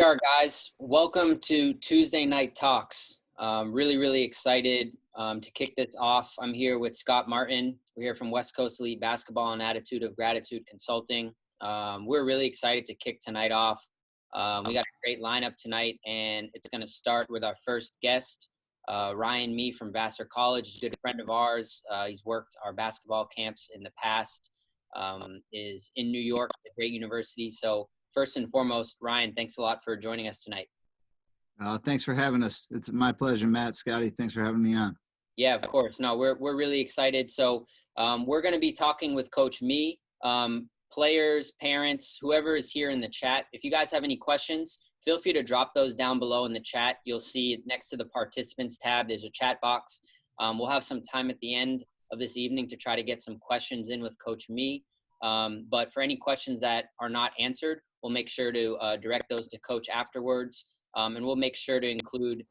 are, guys. Welcome to Tuesday Night Talks. Really excited to kick this off. I'm here with Scott Martin. We're here from West Coast Elite Basketball and Attitude of Gratitude Consulting. We're really excited to kick tonight off. We got a great lineup tonight, and it's going to start with our first guest, Ryan Mee from Vassar College. He's a good friend of ours. He's worked our basketball camps in the past, is in New York. It's a great university. So first and foremost, Ryan, thanks a lot for joining us tonight. Thanks for having us. It's my pleasure, Matt. Scotty, thanks for having me on. Yeah, of course. No, we're really excited. So we're going to be talking with Coach Mee, players, parents, whoever is here in the chat. If you guys have any questions, feel free to drop those down below in the chat. You'll see next to the participants tab, there's a chat box. We'll have some time at the end of this evening to try to get some questions in with Coach Mee. But for any questions that are not answered, we'll make sure to direct those to Coach afterwards. And we'll make sure to include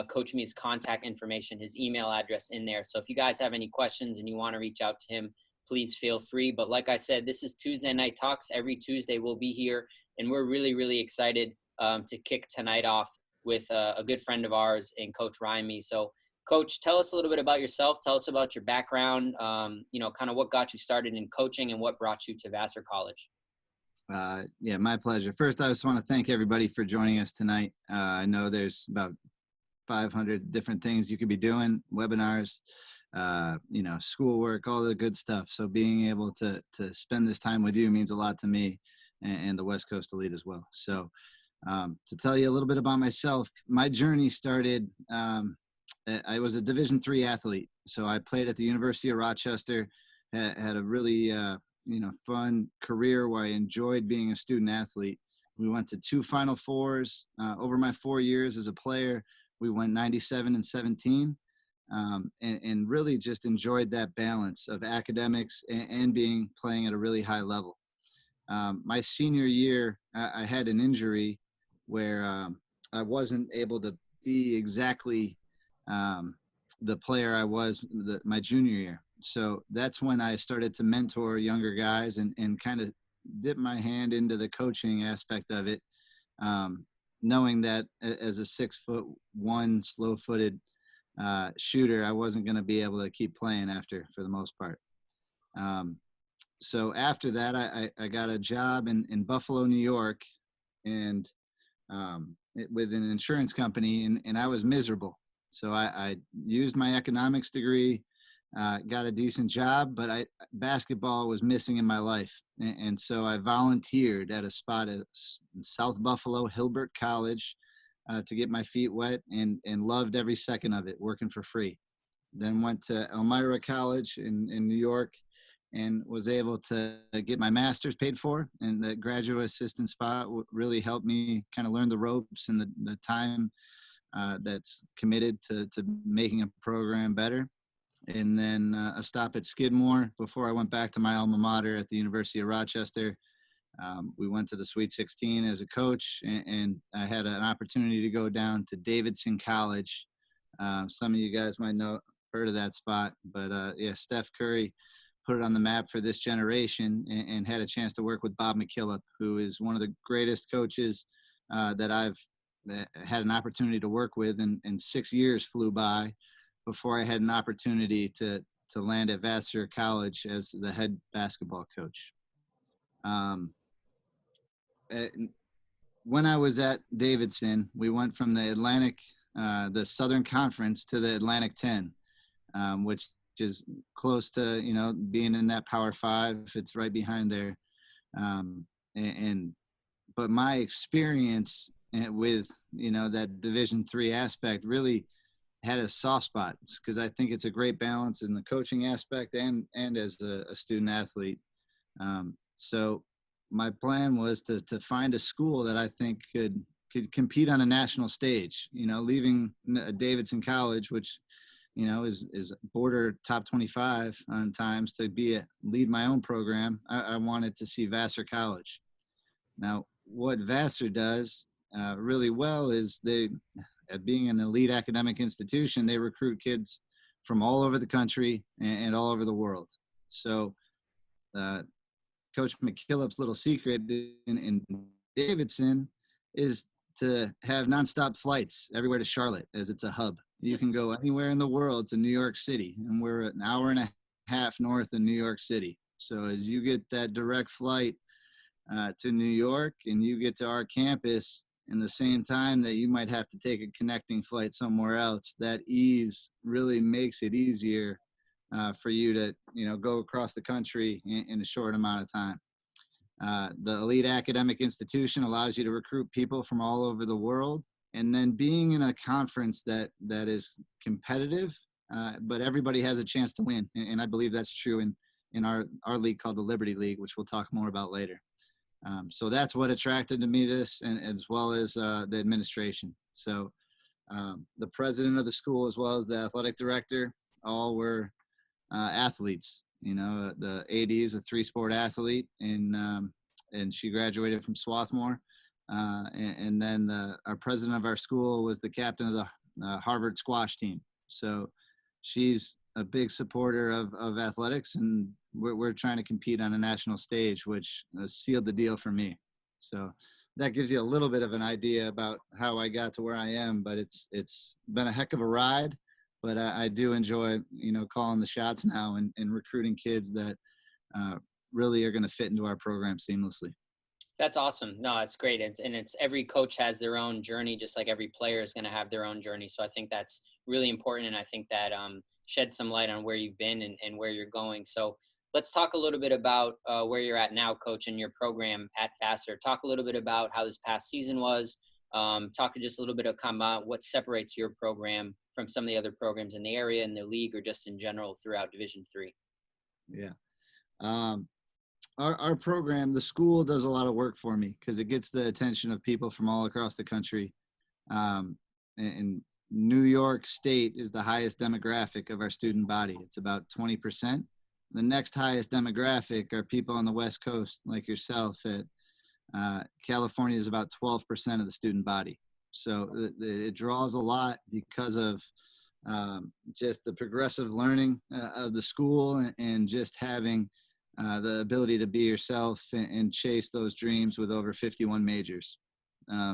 Coach Mee's contact information, his email address in there. So if you guys have any questions and you want to reach out to him, please feel free. But like I said, this is Tuesday Night Talks. Every Tuesday we'll be here. And we're really excited to kick tonight off with a good friend of ours in Coach Ryan Mee. So Coach, tell us a little bit about yourself. Tell us about your background, kind of what got you started in coaching and what brought you to Vassar College. Yeah, my pleasure. First, I just want to thank everybody for joining us tonight. I know there's about 500 different things you could be doing, webinars, schoolwork, all the good stuff. So being able to spend this time with you means a lot to me and the West Coast Elite as well. So to tell you a little bit about myself, my journey started I was a Division III athlete. So I played at the University of Rochester, had a really, fun career where I enjoyed being a student athlete. We went to 2 Final Fours. Over my 4 years as a player, we went 97 and 17, and really just enjoyed that balance of academics and playing at a really high level. My senior year, I had an injury where I wasn't able to be exactly the player I was my junior year. So that's when I started to mentor younger guys and kind of dip my hand into the coaching aspect of it, knowing that as a 6'1", slow-footed shooter, I wasn't going to be able to keep playing for the most part. So after that, I got a job in Buffalo, New York, and with an insurance company, and I was miserable. So I used my economics degree, got a decent job, but basketball was missing in my life. And so I volunteered at a spot in South Buffalo, Hilbert College, to get my feet wet and loved every second of it, working for free. Then went to Elmira College in New York and was able to get my master's paid for. And the graduate assistant spot really helped me kind of learn the ropes and the time that's committed to making a program better. And then a stop at Skidmore before I went back to my alma mater at the University of Rochester. We went to the Sweet 16 as a coach, and I had an opportunity to go down to Davidson College. Some of you guys might heard of that spot, but Steph Curry put it on the map for this generation and had a chance to work with Bob McKillop, who is one of the greatest coaches that I've had an opportunity to work with, and 6 years flew by before I had an opportunity to land at Vassar College as the head basketball coach. When I was at Davidson, we went from the Southern Conference to the Atlantic 10, which is close to, being in that Power 5. It's right behind there. But my experience with, that Division III aspect really had a soft spot, because I think it's a great balance in the coaching aspect and as a student athlete. So my plan was to find a school that I think could compete on a national stage, leaving Davidson College, which, is border top 25 on times, to lead my own program. I wanted to see Vassar College. Now, what Vassar does really well is being an elite academic institution, they recruit kids from all over the country and all over the world. So Coach McKillop's little secret in Davidson is to have nonstop flights everywhere to Charlotte, as it's a hub. You can go anywhere in the world to New York City, and we're an hour and a half north of New York City. So as you get that direct flight to New York, and you get to our campus in the same time that you might have to take a connecting flight somewhere else, that ease really makes it easier for you to, go across the country in a short amount of time. The elite academic institution allows you to recruit people from all over the world. And then being in a conference that is competitive, but everybody has a chance to win. And I believe that's true in our league called the Liberty League, which we'll talk more about later. So that's what attracted to me this, and as well as the administration. So the president of the school, as well as the athletic director, all were athletes. The AD is a 3-sport athlete, and she graduated from Swarthmore. And then our president of our school was the captain of the Harvard squash team. So she's a big supporter of athletics, and we're trying to compete on a national stage, which sealed the deal for me. So that gives you a little bit of an idea about how I got to where I am, but it's been a heck of a ride. But I do enjoy, calling the shots now and recruiting kids that really are going to fit into our program seamlessly. That's awesome. No, it's great. It's every coach has their own journey, just like every player is going to have their own journey. So I think that's really important. And I think that sheds some light on where you've been and where you're going. So let's talk a little bit about where you're at now, Coach, in your program at Vassar. Talk a little bit about how this past season was. Talk just a little bit about what separates your program from some of the other programs in the area, in the league, or just in general throughout Division III. Yeah. Our program, the school does a lot of work for me because it gets the attention of people from all across the country. And New York State is the highest demographic of our student body. It's about 20%. The next highest demographic are people on the West Coast like yourself. California is about 12% of the student body. So it draws a lot because of just the progressive learning of the school and just having the ability to be yourself and chase those dreams with over 51 majors.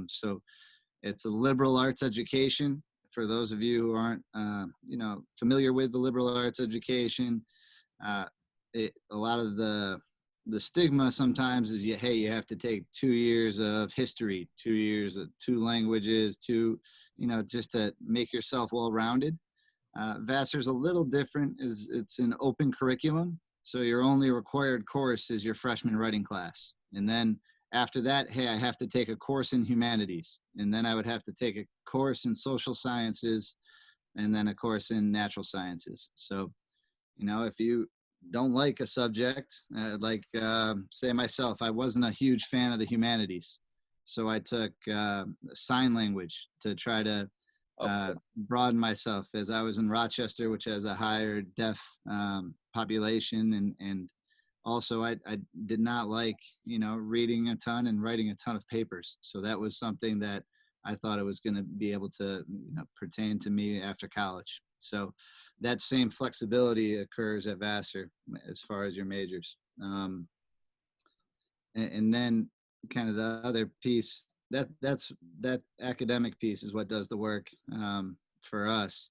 So it's a liberal arts education. For those of you who aren't, familiar with the liberal arts education, a lot of the stigma sometimes is, you have to take 2 years of history, 2 years of 2 languages, just to make yourself well-rounded. Vassar's a little different. It's an open curriculum. So your only required course is your freshman writing class. And then after that, I have to take a course in humanities. And then I would have to take a course in social sciences and then a course in natural sciences. So, if you don't like a subject, say myself, I wasn't a huge fan of the humanities. So I took sign language to try to broaden myself, as I was in Rochester, which has a higher deaf population, and also I did not like reading a ton and writing a ton of papers. So that was something that I thought it was going to be able to pertain to me after college. So that same flexibility occurs at Vassar as far as your majors. And then kind of the other piece, that academic piece is what does the work for us.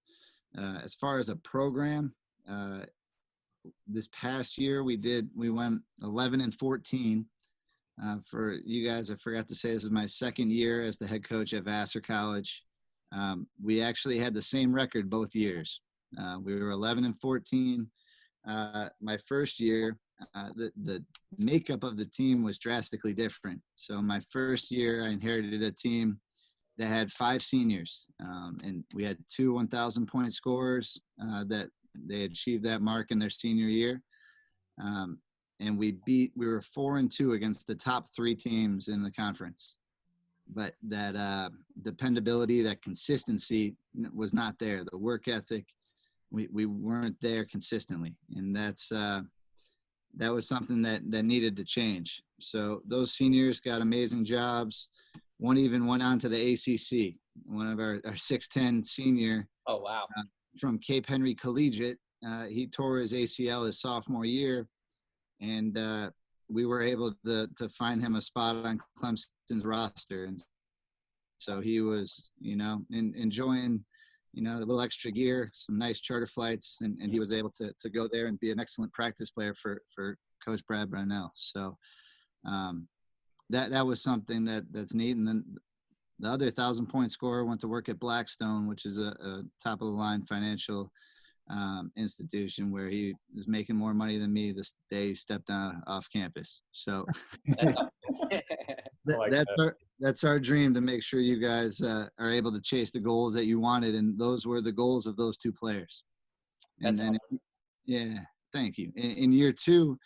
As far as a program, this past year we went 11-14. For you guys, I forgot to say, this is my second year as the head coach at Vassar College. We actually had the same record both years. We were 11-14. My first year, the makeup of the team was drastically different. So my first year, I inherited a team that had 5 seniors, and we had 2 1,000-point scorers that they achieved that mark in their senior year. And we were 4-2 against the top 3 teams in the conference. But that dependability, that consistency was not there. The work ethic, we weren't there consistently. And that was something that needed to change. So those seniors got amazing jobs. One even went on to the ACC. One of our 6'10" senior. Oh, wow. From Cape Henry Collegiate. He tore his ACL his sophomore year. And we were able to find him a spot on Clemson's roster. And So he was, enjoying, a little extra gear, some nice charter flights, and he was able to go there and be an excellent practice player for Coach Brad Brownell. So that was something that's neat. And then the other 1,000-point scorer went to work at Blackstone, which is a top of the line financial institution, where he is making more money than me this day he stepped off campus. So that's our dream, to make sure you guys are able to chase the goals that you wanted, and those were the goals of those two players. And then, yeah, thank you. In year two,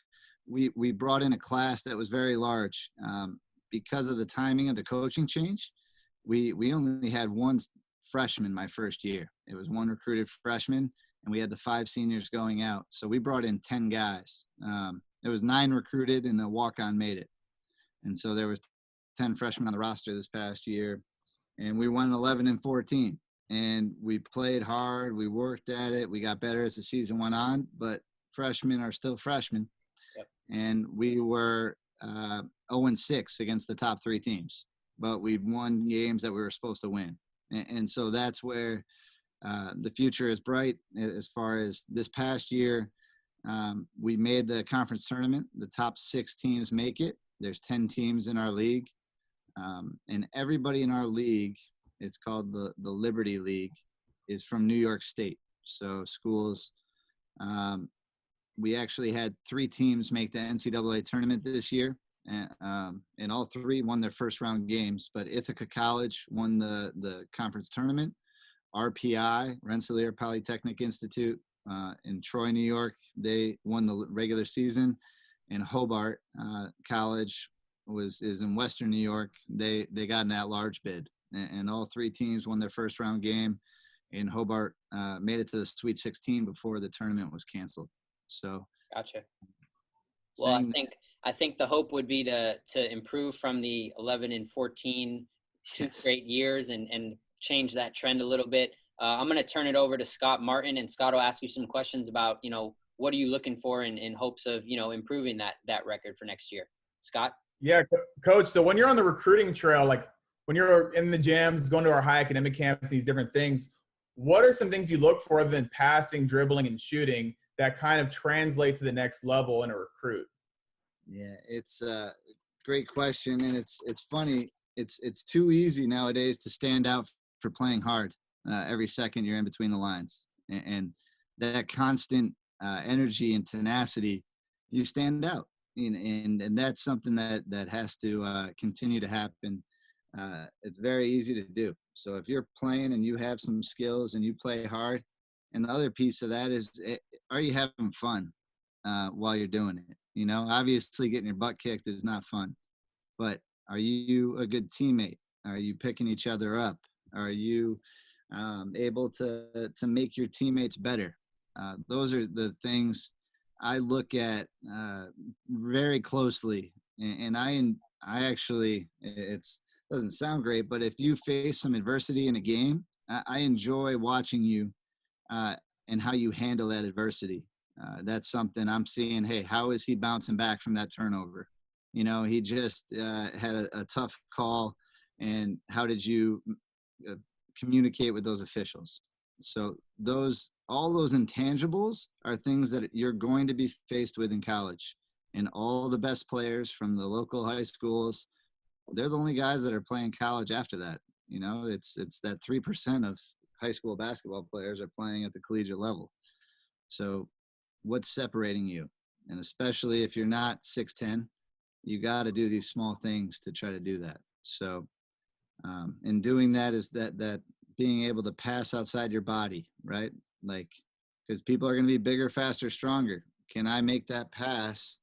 we brought in a class that was very large. Because of the timing of the coaching change, we only had one freshman my first year. It was one recruited freshman, and we had the 5 seniors going out. So we brought in 10 guys. It was 9 recruited, and a walk-on made it. And so there was 10 freshmen on the roster this past year, and we won 11-14. And we played hard. We worked at it. We got better as the season went on, but freshmen are still freshmen. Yep. And we were 0-6 against the top 3 teams, but we won games that we were supposed to win. And so that's where the future is bright. As far as this past year, we made the conference tournament. The top 6 teams make it. There's 10 teams in our league. And everybody in our league, it's called the Liberty League, is from New York State. So schools, we actually had 3 teams make the NCAA tournament this year. And all 3 won their first round games, but Ithaca College won the conference tournament. RPI, Rensselaer Polytechnic Institute, in Troy, New York, they won the regular season. And Hobart College is in Western New York. They got an at-large bid, and all 3 teams won their first round game. And Hobart made it to the Sweet 16 before the tournament was canceled. So gotcha. Well, I think the hope would be to improve from the 11-14 2 straight years and change that trend a little bit. I'm going to turn it over to Scott Martin, and Scott will ask you some questions about, what are you looking for in hopes of, improving that record for next year. Scott? Yeah, Coach. So when you're on the recruiting trail, like when you're in the gyms, going to our high academic camps, these different things, what are some things you look for other than passing, dribbling, and shooting that kind of translate to the next level in a recruit? Yeah, it's a great question. And it's funny. It's too easy nowadays to stand out for playing hard every second you're in between the lines. And that constant energy and tenacity, you stand out. And that's something that has to continue to happen. It's very easy to do. So if you're playing and you have some skills and you play hard, and the other piece of that is, are you having fun while you're doing it? Obviously getting your butt kicked is not fun, but are you a good teammate? Are you picking each other up? Are you able to make your teammates better? Those are the things I look at very closely. And I actually, it doesn't sound great, but if you face some adversity in a game, I enjoy watching you and how you handle that adversity. That's something I'm seeing. Hey, how is he bouncing back from that turnover? He just had a tough call, and how did you communicate with those officials? So all those intangibles are things that you're going to be faced with in college. And all the best players from the local high schools, they're the only guys that are playing college after that. It's that 3% of high school basketball players are playing at the collegiate level. So what's separating you? And especially if you're not 6'10", you got to do these small things to try to do that. So in doing that is that being able to pass outside your body, right? Like, because people are going to be bigger, faster, stronger. Can I make that pass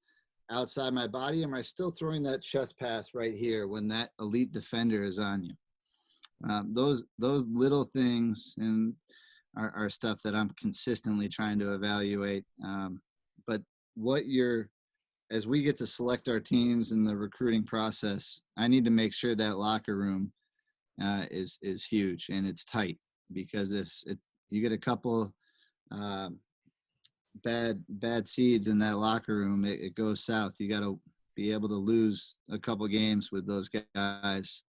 outside my body? Am I still throwing that chest pass right here when that elite defender is on you? Those little things and are stuff that I'm consistently trying to evaluate. But as we get to select our teams in the recruiting process, I need to make sure that locker room is huge and it's tight, because if you get a couple bad seeds in that locker room, it goes south. You got to be able to lose a couple games with those guys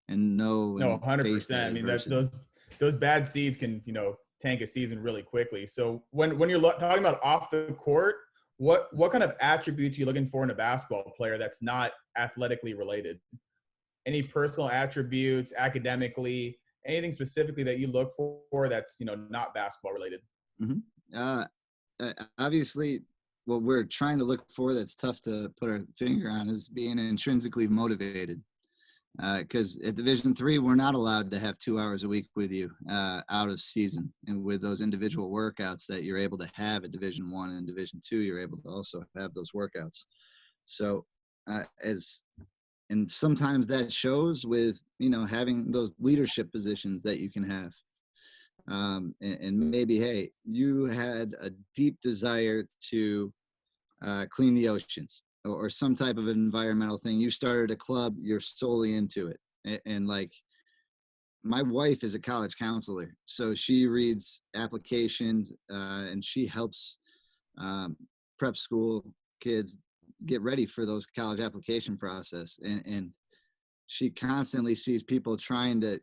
and know No, and face 100%. that I mean, adversity. those bad seeds can, tank a season really quickly. So when you're talking about off the court, what kind of attributes are you looking for in a basketball player that's not athletically related? Any personal attributes, academically, anything specifically that you look for that's, not basketball related? Hmm. Obviously, what we're trying to look for that's tough to put our finger on is being intrinsically motivated. Because at Division III, we're not allowed to have 2 hours a week with you out of season, and with those individual workouts that you're able to have at Division I and Division II, you're able to also have those workouts. So, and sometimes that shows with having those leadership positions that you can have. And maybe, hey, you had a deep desire to clean the oceans or some type of environmental thing. You started a club, you're solely into it. And like, my wife is a college counselor, so she reads applications and she helps prep school kids get ready for those college application process. And she constantly sees people trying to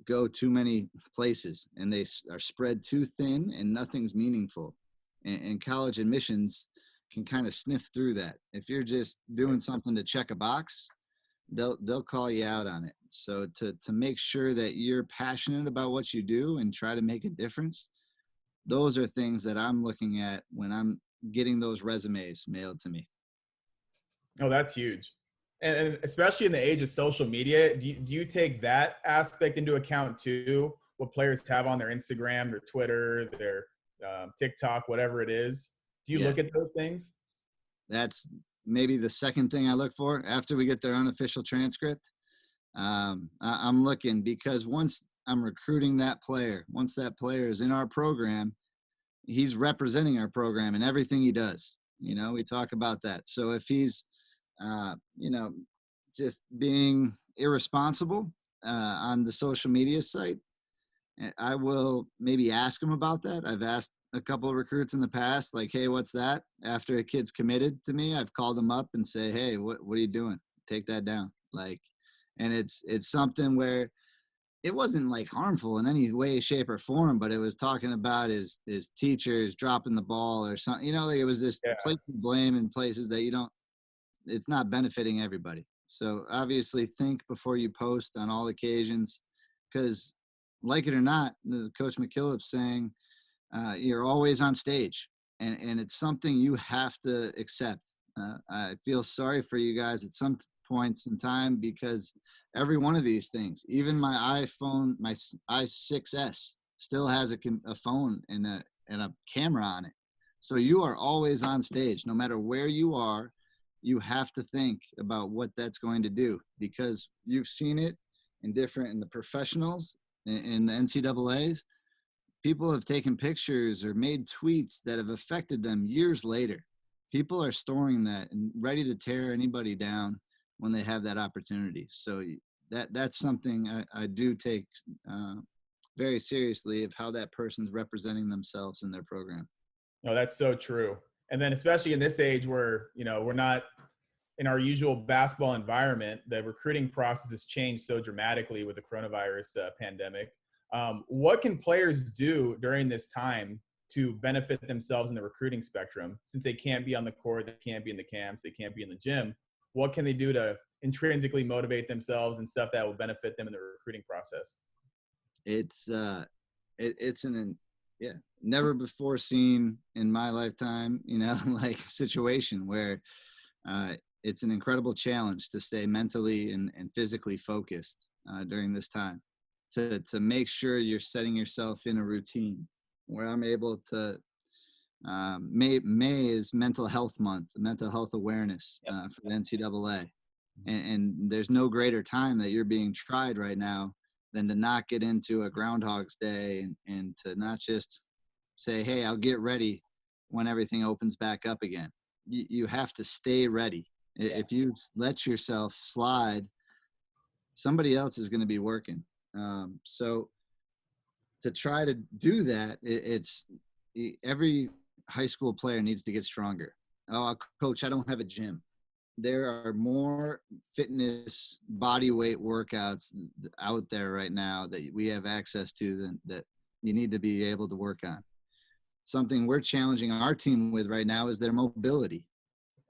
go too many places, and they are spread too thin and nothing's meaningful. And college admissions can kind of sniff through that. If you're just doing something to check a box, they'll call you out on it. So to make sure that you're passionate about what you do and try to make a difference, those are things that I'm looking at when I'm getting those resumes mailed to me. Oh, that's huge. And especially in the age of social media, do you take that aspect into account too? What players have on their Instagram, their Twitter, their TikTok, whatever it is. Do you Yeah. look at those things? That's maybe the second thing I look for after we get their unofficial transcript. I'm looking, because once I'm recruiting that player, once that player is in our program, he's representing our program in everything he does. We talk about that. So if he's, just being irresponsible on the social media site, I will maybe ask him about that. I've asked a couple of recruits in the past, like, hey, what's that? After a kid's committed to me, I've called them up and say, hey, what are you doing? Take that down. Like, and it's something where it wasn't like harmful in any way, shape, or form, but it was talking about his teachers dropping the ball or something. Like, it was this place of blame in places that it's not benefiting everybody. So obviously think before you post on all occasions, because like it or not, Coach McKillop's saying, you're always on stage, and it's something you have to accept. I feel sorry for you guys at some points in time, because every one of these things, even my iPhone, my i6s, still has a phone and a camera on it. So you are always on stage, no matter where you are. You have to think about what that's going to do, because you've seen it in the professionals, in the NCAAs. People have taken pictures or made tweets that have affected them years later. People are storing that and ready to tear anybody down when they have that opportunity. So that's something I do take very seriously, of how that person's representing themselves in their program. No, that's so true. And then especially in this age where, we're not in our usual basketball environment, the recruiting process has changed so dramatically with the coronavirus pandemic. What can players do during this time to benefit themselves in the recruiting spectrum, since they can't be on the court, they can't be in the camps, they can't be in the gym? What can they do to intrinsically motivate themselves and stuff that will benefit them in the recruiting process? It's never before seen in my lifetime, like situation where it's an incredible challenge to stay mentally and physically focused during this time, to make sure you're setting yourself in a routine where I'm able to. May is Mental Health Month, mental health awareness for the NCAA, and there's no greater time that you're being tried right now than to not get into a Groundhog's Day and to not just say, hey, I'll get ready when everything opens back up again. You have to stay ready. If you let yourself slide, somebody else is going to be working. So to try to do that, it's every high school player needs to get stronger. Oh, coach, I don't have a gym. there are more fitness body weight workouts out there right now that we have access to than that you need to be able to work on. Something we're challenging our team with right now is their mobility.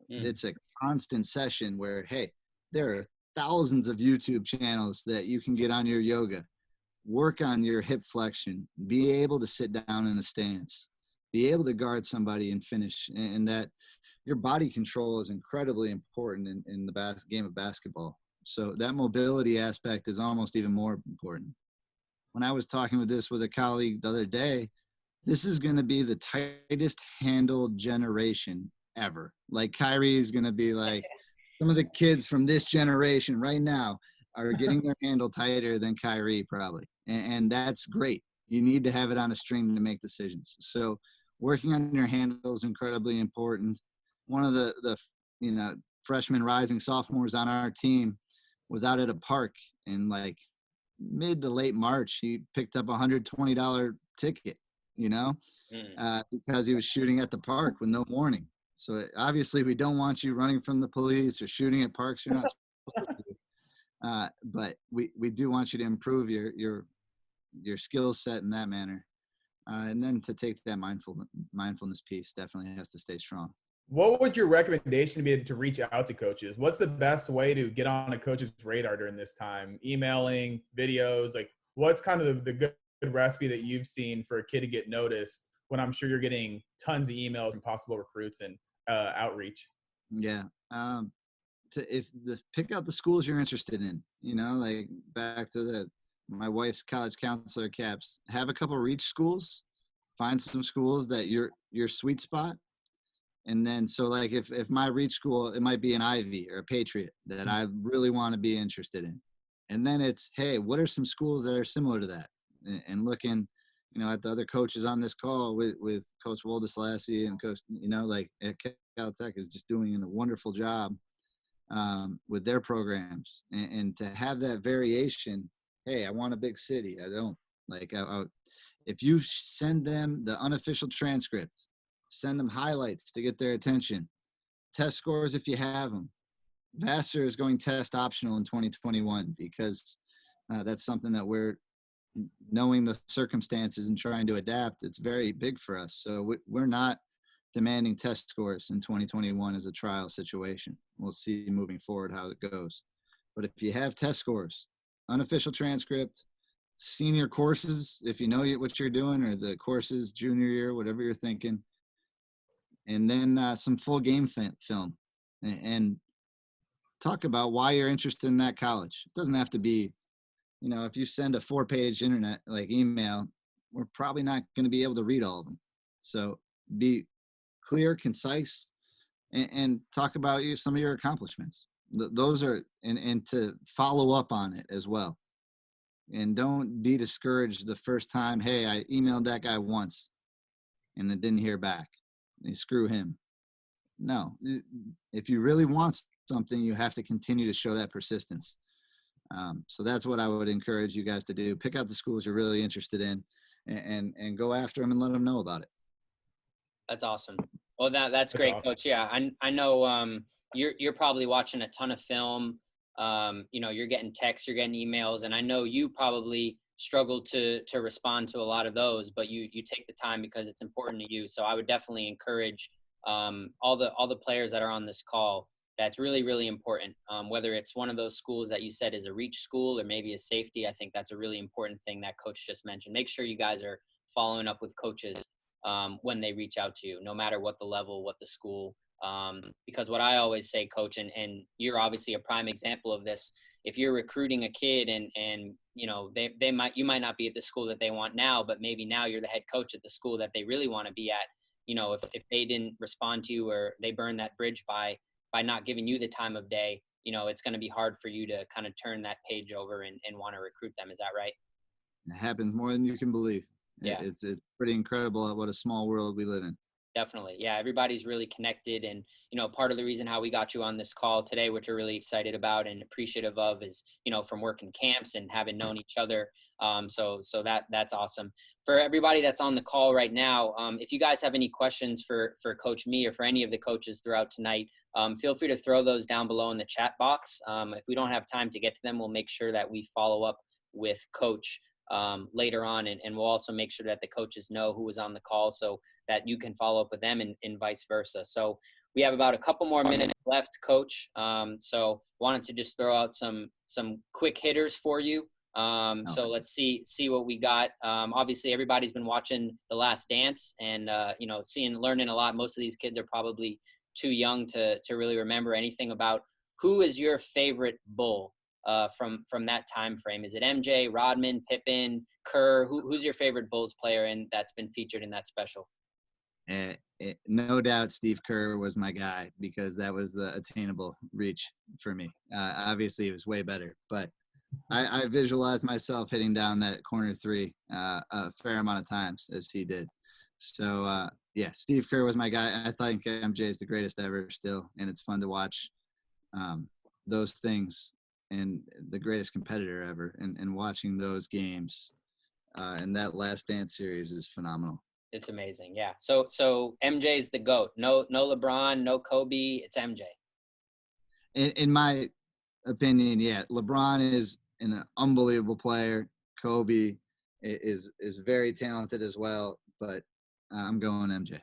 It's a constant session where, hey, there are thousands of YouTube channels that you can get on your yoga, work on your hip flexion, be able to sit down in a stance, be able to guard somebody and finish. And that your body control is incredibly important in the game of basketball. So that mobility aspect is almost even more important. When I was talking with a colleague the other day, this is going to be the tightest handled generation ever. Like Kyrie is going to be like, some of the kids from this generation right now are getting their handle tighter than Kyrie probably. And that's great. You need to have it on a string to make decisions. So working on your handle is incredibly important. One of the freshmen rising sophomores on our team was out at a park in like mid to late March. He picked up $120 ticket, because he was shooting at the park with no warning. So obviously we don't want you running from the police or shooting at parks you're not supposed to do. But we do want you to improve your skill set in that manner. And then to take that mindfulness piece definitely has to stay strong. What would your recommendation be to reach out to coaches? What's the best way to get on a coach's radar during this time? Emailing, videos, like what's kind of the good recipe that you've seen for a kid to get noticed when I'm sure you're getting tons of emails from possible recruits and outreach? Yeah. Pick out the schools you're interested in, like back to my wife's college counselor caps, have a couple reach schools, find some schools that your sweet spot. And then, so like if my reach school, it might be an Ivy or a Patriot that I really want to be interested in. And then it's, hey, what are some schools that are similar to that? And looking, at the other coaches on this call with Coach Woldeslassie and Coach, like at Caltech is just doing a wonderful job with their programs. And to have that variation, hey, I want a big city. I don't. Like, if you send them the unofficial transcript, send them highlights to get their attention, test scores if you have them. Vassar is going test optional in 2021 because that's something that we're knowing the circumstances and trying to adapt. It's very big for us. So we're not demanding test scores in 2021 as a trial situation. We'll see moving forward how it goes. But if you have test scores, unofficial transcript, senior courses, if you know what you're doing, or the courses junior year, whatever you're thinking, and then some full game film and talk about why you're interested in that college. It doesn't have to be, if you send a 4-page internet like email, we're probably not going to be able to read all of them. So be clear, concise, and talk about some of your accomplishments. Those are, and to follow up on it as well. And don't be discouraged the first time, hey, I emailed that guy once and I didn't hear back. Screw him. No, if you really want something, you have to continue to show that persistence. So that's what I would encourage you guys to do. Pick out the schools you're really interested in and go after them and let them know about it. That's awesome. Well, that's great, awesome. Coach. Yeah, I know you're probably watching a ton of film. You're getting texts, you're getting emails, and I know you probably struggle to respond to a lot of those, but you take the time because it's important to you. So I would definitely encourage all the players that are on this call. That's really, really important. Whether it's one of those schools that you said is a reach school or maybe a safety, I think that's a really important thing that coach just mentioned. Make sure you guys are following up with coaches when they reach out to you, no matter what the level, what the school. Because what I always say, coach, and you're obviously a prime example of this. If you're recruiting a kid and you might not be at the school that they want now, but maybe now you're the head coach at the school that they really want to be at. If they didn't respond to you or they burned that bridge by not giving you the time of day, it's going to be hard for you to kind of turn that page over and want to recruit them. Is that right? It happens more than you can believe. Yeah. It's pretty incredible what a small world we live in. Definitely. Yeah, everybody's really connected. And, part of the reason how we got you on this call today, which we're really excited about and appreciative of, is, from working camps and having known each other. So that's awesome. For everybody that's on the call right now, if you guys have any questions for Coach Me or for any of the coaches throughout tonight, feel free to throw those down below in the chat box. If we don't have time to get to them, we'll make sure that we follow up with Coach later on. And we'll also make sure that the coaches know who was on the call so that you can follow up with them and vice versa. So we have about a couple more minutes left, Coach. So wanted to just throw out some quick hitters for you. So let's see what we got. Obviously everybody's been watching The Last Dance and, learning a lot. Most of these kids are probably too young to really remember anything about. Who is your favorite Bull from that time frame? Is it MJ, Rodman, Pippen, Kerr? Who's your favorite Bulls player and that's been featured in that special? No doubt Steve Kerr was my guy because that was the attainable reach for me. Obviously it was way better, but I visualized myself hitting down that corner three a fair amount of times as he did. So, Steve Kerr was my guy. I think MJ is the greatest ever still, and it's fun to watch those things and the greatest competitor ever. And watching those games and that Last Dance series is phenomenal. It's amazing. Yeah. So MJ's the GOAT. No LeBron, no Kobe. It's MJ. In my opinion, yeah. LeBron is an unbelievable player. Kobe is very talented as well, but I'm going MJ.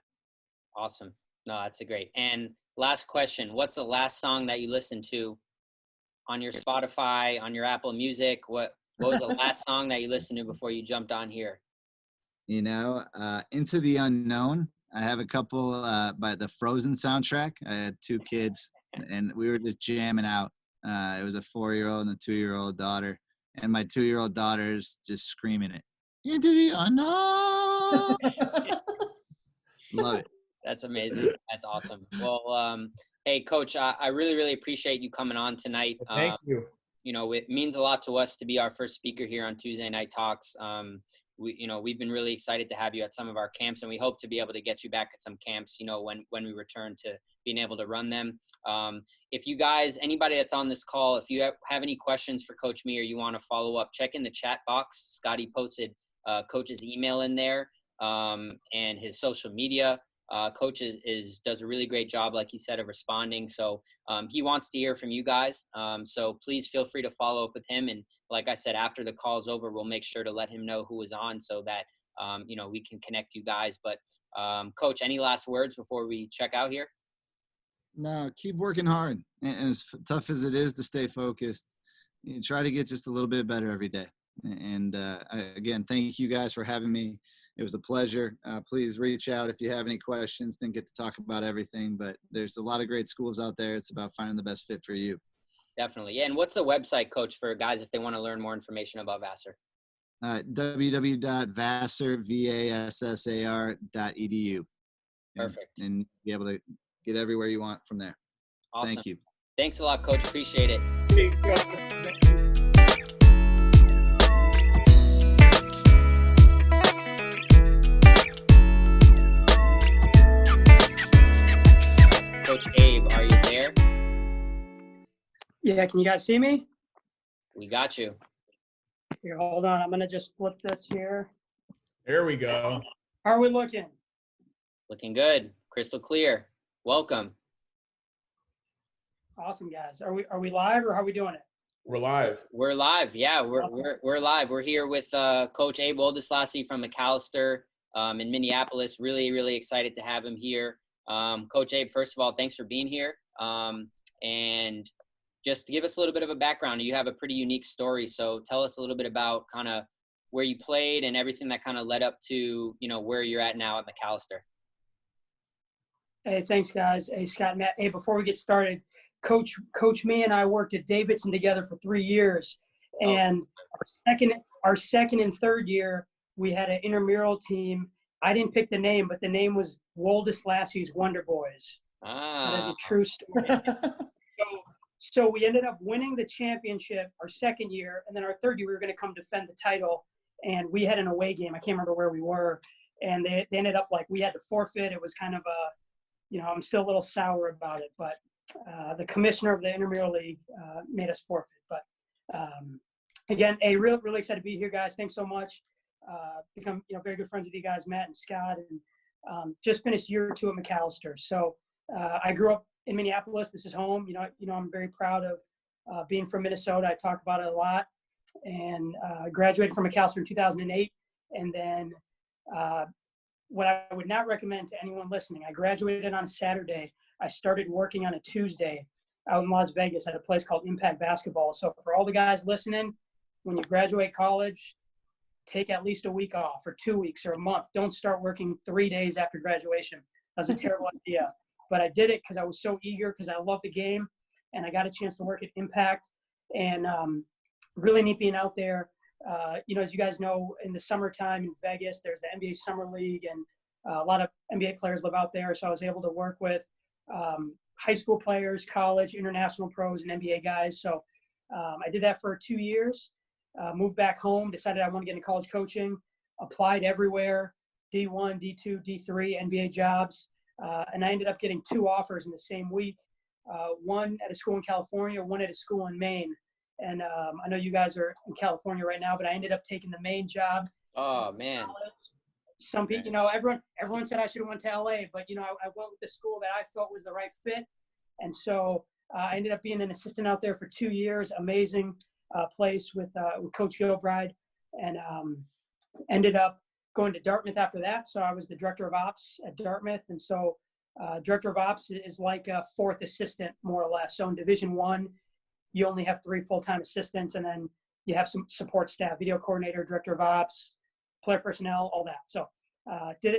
Awesome. No, that's a great. And last question, what's the last song that you listened to on your Spotify, on your Apple Music? What was the last song that you listened to before you jumped on here? Into the Unknown. I have a couple by the Frozen soundtrack. I had two kids, and we were just jamming out. It was a 4-year-old and a 2-year-old daughter, and my 2-year-old daughter's just screaming it. Into the Unknown. Love it. That's amazing. That's awesome. Well, hey, Coach, I really, really appreciate you coming on tonight. Thank you. It means a lot to us to be our first speaker here on Tuesday Night Talks. We've been really excited to have you at some of our camps, and we hope to be able to get you back at some camps, when we return to being able to run them. If you guys, anybody that's on this call, if you have any questions for Coach Me or you want to follow up, check in the chat box. Scotty posted Coach's email in there and his social media. Coach does a really great job, like he said, of responding. So he wants to hear from you guys. So please feel free to follow up with him. And like I said, after the call's over, we'll make sure to let him know who was on so that, we can connect you guys. But Coach, any last words before we check out here? No, keep working hard. And as tough as it is to stay focused, try to get just a little bit better every day. And again, thank you guys for having me. It was a pleasure. Please reach out if you have any questions. Didn't get to talk about everything, but there's a lot of great schools out there. It's about finding the best fit for you. Definitely. Yeah. And what's the website, Coach, for guys if they want to learn more information about Vassar? www.vassar.edu. Perfect. And be able to get everywhere you want from there. Awesome. Thank you. Thanks a lot, Coach. Appreciate it. Coach Abe, are you there? Yeah, can you guys see me? We got you. Here, hold on. I'm going to just flip this here. There we go. How are we looking? Looking good. Crystal clear. Welcome. Awesome, guys. Are we live or how are we doing it? We're live. We're live. Yeah, we're live. We're here with Coach Abe Woldeslassie from Macalester in Minneapolis. Really, really excited to have him here. Coach Abe, first of all, thanks for being here. And just to give us a little bit of a background, you have a pretty unique story. So tell us a little bit about kind of where you played and everything that kind of led up to, where you're at now at Macalester. Hey, thanks, guys. Hey, Scott, Matt. Hey, before we get started, Coach Me and I worked at Davidson together for 3 years. And our second and third year, we had an intramural team. I didn't pick the name, but the name was Woldeslassie's Wonder Boys. That is a true story. So we ended up winning the championship our second year, and then our third year we were going to come defend the title, and we had an away game. I can't remember where we were, and they ended up like we had to forfeit. It was kind of I'm still a little sour about it, but the commissioner of the intramural league made us forfeit. But again, really excited to be here, guys. Thanks so much. Become very good friends with you guys, Matt and Scott, and just finished year 2 at Macalester. So I grew up in Minneapolis. This is home. I'm very proud of being from Minnesota. I talk about it a lot, and graduated from Macalester in 2008. And then what I would not recommend to anyone listening, I graduated on a Saturday. I started working on a Tuesday out in Las Vegas at a place called Impact Basketball. So for all the guys listening, when you graduate college, take at least a week off or 2 weeks or a month. Don't start working 3 days after graduation. That's a terrible idea. But I did it because I was so eager, because I love the game, and I got a chance to work at Impact. And really neat being out there. As you guys know, in the summertime in Vegas, there's the NBA Summer League, and a lot of NBA players live out there. So I was able to work with high school players, college, international pros, and NBA guys. So I did that for 2 years, moved back home, decided I want to get into college coaching, applied everywhere, D1, D2, D3, NBA jobs. And I ended up getting 2 offers in the same week, one at a school in California, one at a school in Maine. And I know you guys are in California right now, but I ended up taking the Maine job. Oh, man. Some people, everyone said I should have went to LA, but, I went with the school that I felt was the right fit. And so I ended up being an assistant out there for 2 years, amazing place with Coach Gilbride, and ended up going to Dartmouth after that. So I was the director of ops at Dartmouth. And so director of ops is like a 4th assistant, more or less. So in Division I, you only have 3 full-time assistants, and then you have some support staff, video coordinator, director of ops, player personnel, all that. So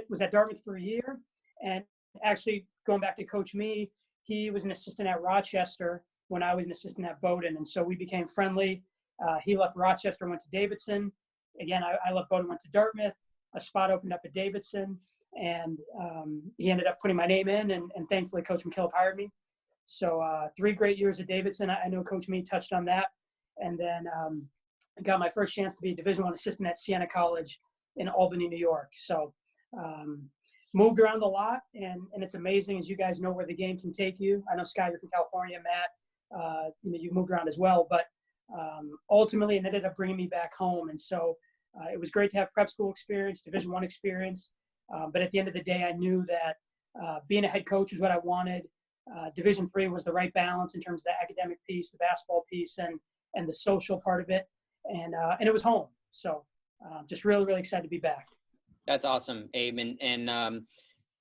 was at Dartmouth for a year. And actually going back to Coach Me, he was an assistant at Rochester when I was an assistant at Bowdoin. And so we became friendly. He left Rochester, went to Davidson. Again, I left Bowdoin, went to Dartmouth. A spot opened up at Davidson, and he ended up putting my name in, and thankfully Coach McKillop hired me. So 3 great years at Davidson. I know Coach Me touched on that. And then I got my first chance to be a Division I assistant at Siena College in Albany, New York. So moved around a lot, and it's amazing, as you guys know, where the game can take you. I know, Scott, you're from California. Matt, you moved around as well. But ultimately, it ended up bringing me back home. And so it was great to have prep school experience, Division I experience. But at the end of the day, I knew that being a head coach was what I wanted. Division III was the right balance in terms of the academic piece, the basketball piece, and the social part of it. And it was home. So just really, really excited to be back. That's awesome, Abe. And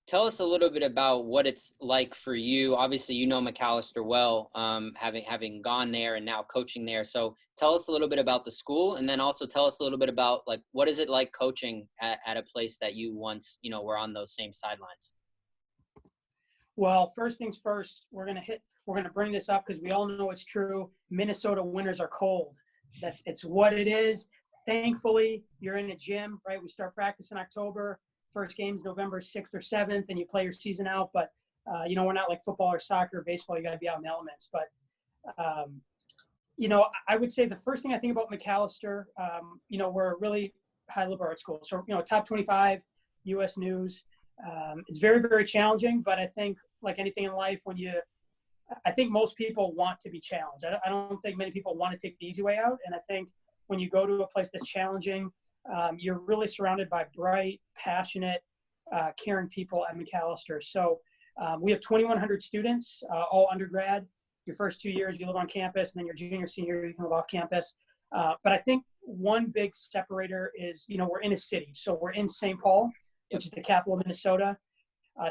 tell us a little bit about what it's like for you. Obviously, you know Macalester well, having gone there and now coaching there. So tell us a little bit about the school, and then also tell us a little bit about, like, what is it like coaching at a place that you once, were on those same sidelines? Well, first things first, we're going to bring this up because we all know it's true. Minnesota winters are cold. It's what it is. Thankfully, you're in a gym, right? We start practice in October. First game's November 6th or 7th, and you play your season out. But, we're not like football or soccer or baseball. You got to be out in the elements. But, I would say the first thing I think about Macalester, we're a really high liberal arts school. So, top 25 U.S. News. It's very, very challenging. But I think, like anything in life, I think most people want to be challenged. I don't think many people want to take the easy way out. And I think when you go to a place that's challenging, you're really surrounded by bright, passionate, caring people at Macalester. So we have 2,100 students, all undergrad. Your first 2 years, you live on campus, and then your junior, senior, you can live off campus. But I think one big separator is, we're in a city. So we're in St. Paul, which is the capital of Minnesota.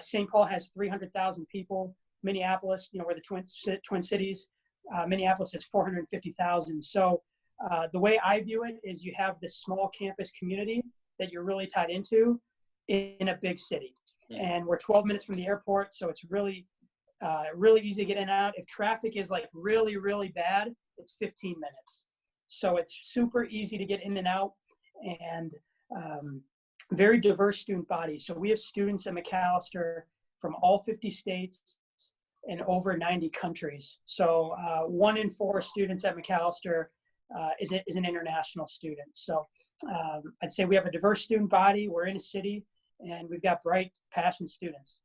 St. Paul has 300,000 people. Minneapolis, we're the Twin Cities. Minneapolis has 450,000. So the way I view it is you have this small campus community that you're really tied into in a big city. And we're 12 minutes from the airport, so it's really easy to get in and out. If traffic is like really, really bad, it's 15 minutes. So it's super easy to get in and out, and very diverse student body. So we have students at Macalester from all 50 states and over 90 countries. So 1 in 4 students at Macalester is an international student. So I'd say we have a diverse student body. We're in a city. and we've got bright, passionate students.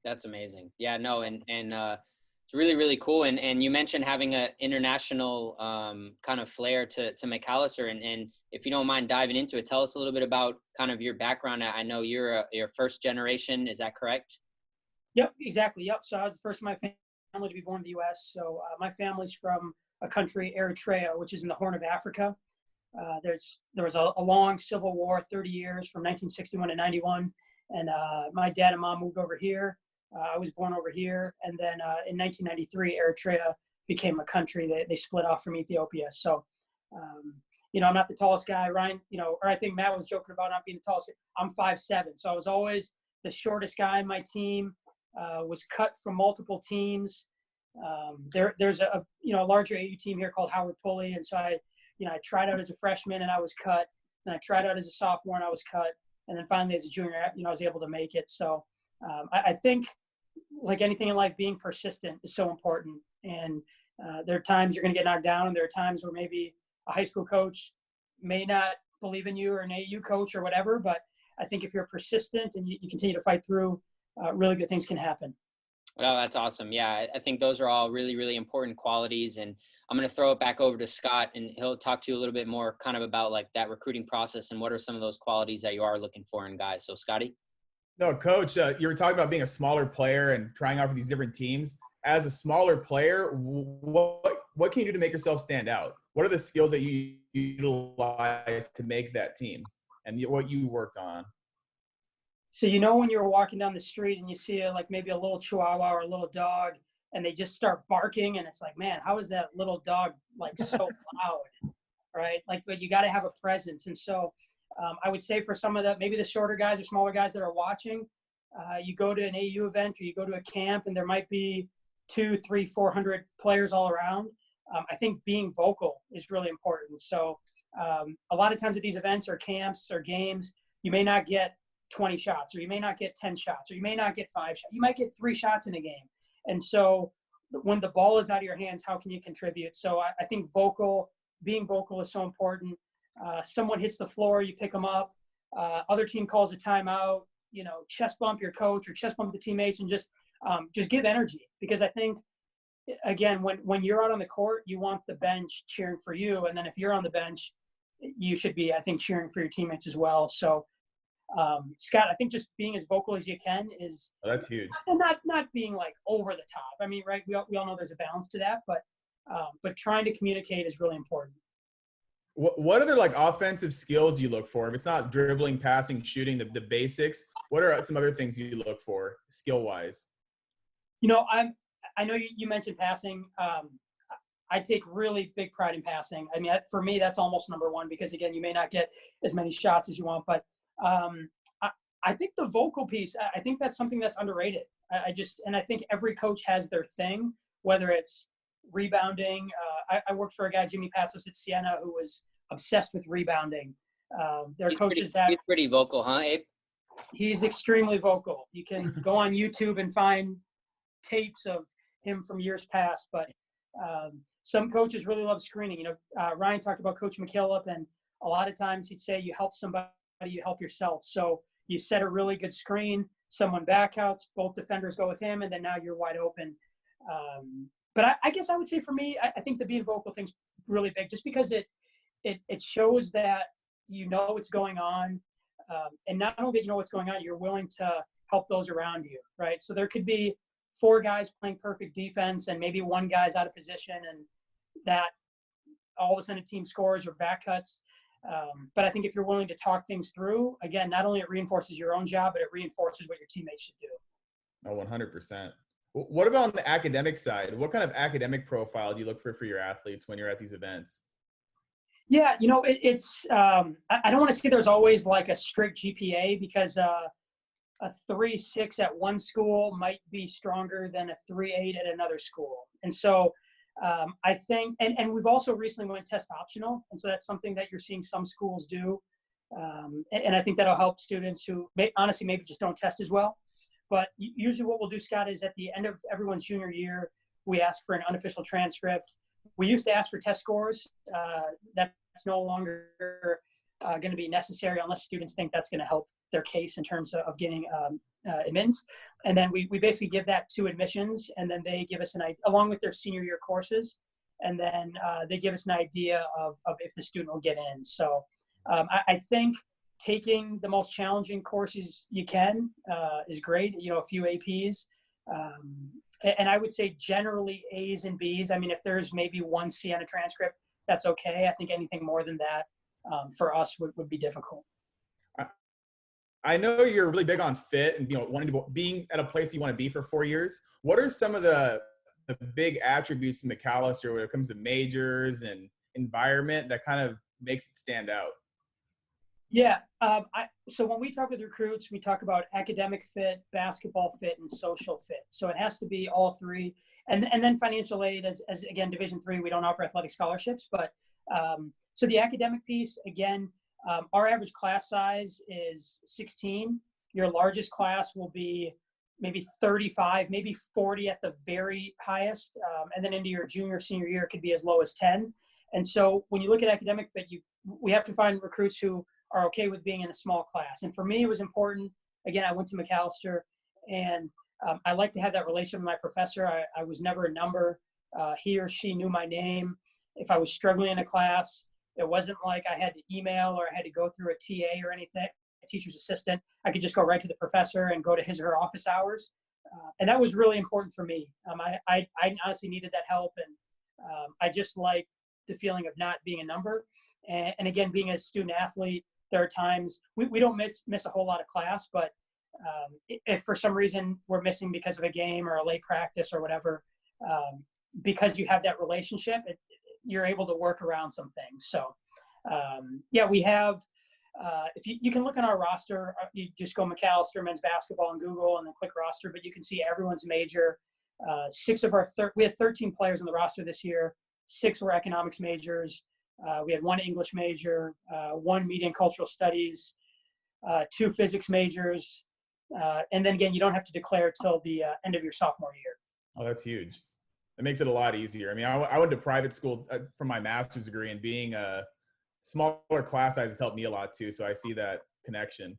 That's amazing. Yeah, no, and it's really, really cool. And you mentioned having an international kind of flair to Macalester. And if you don't mind diving into it, tell us a little bit about kind of your background. I know you're first generation. Is that correct? Yep, exactly. Yep. So I was the first in my family to be born in the U.S. So my family's from a country, Eritrea, which is in the Horn of Africa. There was a long civil war, 30 years from 1961 to 91. And my dad and mom moved over here. I was born over here. And then in 1993, Eritrea became a country. They split off from Ethiopia. So, I'm not the tallest guy. Ryan, or I think Matt was joking about not being the tallest. I'm 5'7". So I was always the shortest guy in my team, was cut from multiple teams. There's a larger AU team here called Howard Pulley. And so I tried out as a freshman and I was cut. And I tried out as a sophomore and I was cut. And then finally as a junior, I was able to make it. So I think, like anything in life, being persistent is so important. And there are times you're going to get knocked down, and there are times where maybe a high school coach may not believe in you, or an AU coach or whatever. But I think if you're persistent and you continue to fight through, really good things can happen. Well, that's awesome. Yeah, I think those are all really, really important qualities. And I'm going to throw it back over to Scott, and he'll talk to you a little bit more kind of about like that recruiting process and what are some of those qualities that you are looking for in guys. So Scotty? No, Coach, you were talking about being a smaller player and trying out for these different teams. As a smaller player, what can you do to make yourself stand out? What are the skills that you utilize to make that team and what you worked on? So when you're walking down the street and you see maybe a little chihuahua or a little dog, and they just start barking, and it's like, man, how is that little dog so loud, right? But you got to have a presence. And so I would say for some of maybe the shorter guys or smaller guys that are watching, you go to an AU event or you go to a camp and there might be 200, 300, 400 players all around. I think being vocal is really important. So a lot of times at these events or camps or games, you may not get 20 shots, or you may not get 10 shots, or you may not get 5 shots. You might get 3 shots in a game. And so when the ball is out of your hands, how can you contribute? So I think being vocal is so important. Someone hits the floor, you pick them up. Other team calls a timeout, chest bump your coach or chest bump the teammates, and just give energy. Because I think, again, when you're out on the court, you want the bench cheering for you. And then if you're on the bench, you should be, I think, cheering for your teammates as well. So, Scott, I think just being as vocal as you can is – that's huge. And not being over the top. I mean, right, we all know there's a balance to that, but trying to communicate is really important. What other offensive skills you look for? If it's not dribbling, passing, shooting, the basics, what are some other things you look for skill wise? I know you mentioned passing. I take really big pride in passing. I mean, for me, that's almost number one, because again, you may not get as many shots as you want, but I think the vocal piece, I think that's something that's underrated. I think every coach has their thing, whether it's rebounding. I worked for a guy, Jimmy Patsos at Siena, who was obsessed with rebounding. There are coaches he's pretty vocal, huh, Abe? He's extremely vocal. You can go on YouTube and find tapes of him from years past. But some coaches really love screening. Ryan talked about Coach McKillop, and a lot of times he'd say, you help somebody, you help yourself. So you set a really good screen, someone back outs, both defenders go with him, and then now you're wide open. But I guess I would say for me, I think the being vocal thing's really big, just because it shows that what's going on. And not only that you know what's going on, you're willing to help those around you, right? So there could be 4 guys playing perfect defense and maybe 1 guy's out of position, and that all of a sudden a team scores or back cuts. But I think if you're willing to talk things through, again, not only it reinforces your own job, but it reinforces what your teammates should do. Oh, 100%. What about on the academic side? What kind of academic profile do you look for your athletes when you're at these events? Yeah, it's I don't want to say there's always a strict GPA, because a 3.6 at one school might be stronger than a 3.8 at another school. And so I think, and we've also recently went test optional. And so that's something that you're seeing some schools do. And I think that'll help students who honestly maybe just don't test as well. But usually what we'll do, Scott, is at the end of everyone's junior year, we ask for an unofficial transcript. We used to ask for test scores. That's no longer going to be necessary unless students think that's going to help their case in terms of getting admittance. And then we basically give that to admissions, and then they give us an idea, along with their senior year courses, and then they give us an idea of if the student will get in. So I think taking the most challenging courses you can is great. A few APs. And I would say generally A's and B's. I mean, if there's maybe one C on a transcript, that's okay. I think anything more than that for us would be difficult. I know you're really big on fit and wanting to being at a place you want to be for 4 years. What are some of the big attributes in Macalester when it comes to majors and environment that kind of makes it stand out? Yeah. So when we talk with recruits, we talk about academic fit, basketball fit, and social fit. So it has to be all three. And then financial aid, as again, Division III, we don't offer athletic scholarships. But so the academic piece, again, our average class size is 16. Your largest class will be maybe 35, maybe 40 at the very highest. And then into your junior, senior year, it could be as low as 10. And so when you look at academic fit, we have to find recruits who are okay with being in a small class. And for me, it was important. Again, I went to Macalester, and I like to have that relationship with my professor. I was never a number. He or she knew my name. If I was struggling in a class, it wasn't like I had to email or I had to go through a TA or anything, a teacher's assistant. I could just go right to the professor and go to his or her office hours. And that was really important for me. I honestly needed that help. And I just like the feeling of not being a number. And again, being a student athlete, there are times we don't miss a whole lot of class, but if for some reason we're missing because of a game or a late practice or whatever, because you have that relationship, you're able to work around some things. So yeah, we have, if you can look on our roster, you just go Macalester men's basketball on Google and then click roster, but you can see everyone's major. We had 13 players on the roster this year. 6 were economics majors. We had 1 English major, 1 media and cultural studies, 2 physics majors. And then again, you don't have to declare till the end of your sophomore year. Oh, that's huge. It makes it a lot easier. I mean, I went to private school for my master's degree, and being a smaller class size has helped me a lot too. So I see that connection.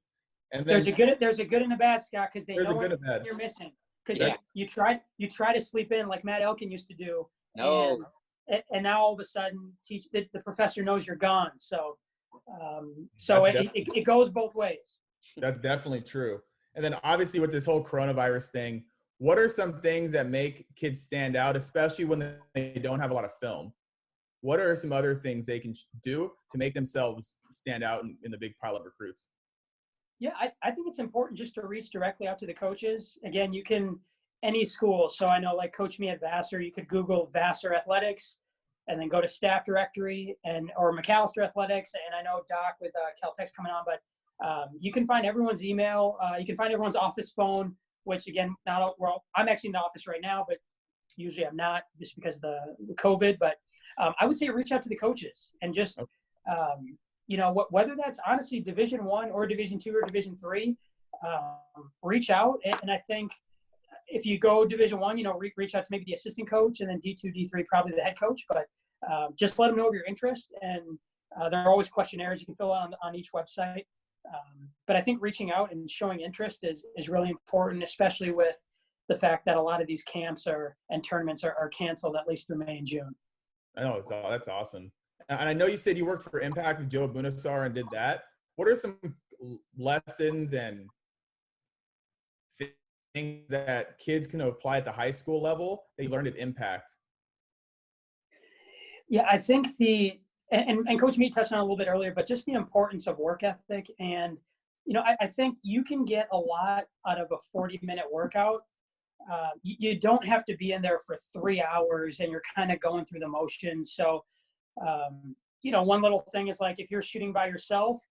And then there's a good and a bad, Scott, because they know what you're missing. Because you try to sleep in like Matt Elkin used to do. No. And now all of a sudden, the professor knows you're gone. So it goes both ways. That's definitely true. And then obviously with this whole coronavirus thing, what are some things that make kids stand out, especially when they don't have a lot of film? What are some other things they can do to make themselves stand out in the big pile of recruits? Yeah, I think it's important just to reach directly out to the coaches. Again, you can any school. So I know, like Coach Me at Vassar, you could Google Vassar Athletics and then go to staff directory or Macalester Athletics. And I know Doc with Caltech's coming on, but you can find everyone's email. You can find everyone's office phone, which again, I'm actually in the office right now, but usually I'm not just because of the COVID. But I would say reach out to the coaches and just, whether that's honestly Division I or Division II or Division III, reach out. And I think if you go Division I, reach out to maybe the assistant coach, and then D2, D3, probably the head coach. But just let them know of your interest. And there are always questionnaires you can fill out on each website. But I think reaching out and showing interest is really important, especially with the fact that a lot of these camps and tournaments are canceled at least through May and June. I know, that's awesome. And I know you said you worked for Impact with Joe Bunasar and did that. What are some lessons and things that kids can apply at the high school level they learned at Impact? Yeah, I think and Coach Mead touched on it a little bit earlier, but just the importance of work ethic. And, I think you can get a lot out of a 40-minute workout. You don't have to be in there for 3 hours and you're kind of going through the motions. So, one little thing is, like, if you're shooting by yourself,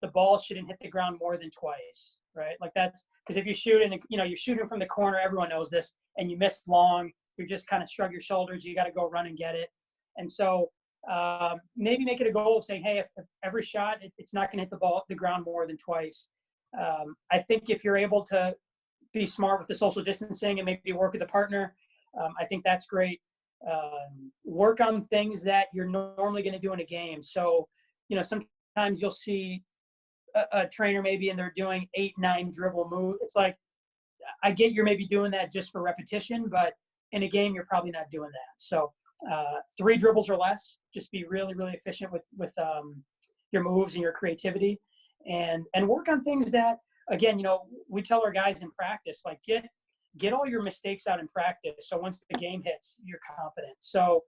the ball shouldn't hit the ground more than twice, right? Like, that's because if you shoot and, you're shooting from the corner, everyone knows this, and you miss long, you just kind of shrug your shoulders. You got to go run and get it. And so maybe make it a goal of saying, hey, if every shot, it's not going to hit the ground more than twice. I think if you're able to be smart with the social distancing and maybe work with a partner, I think that's great. Work on things that you're normally going to do in a game. So, sometimes you'll see a trainer maybe and they're doing 8, 9 dribble move. It's like, I get you're maybe doing that just for repetition, but in a game, you're probably not doing that. So 3 dribbles or less, just be really, really efficient with your moves and your creativity, and work on things that, again, we tell our guys in practice, like get all your mistakes out in practice. So once the game hits, you're confident. So,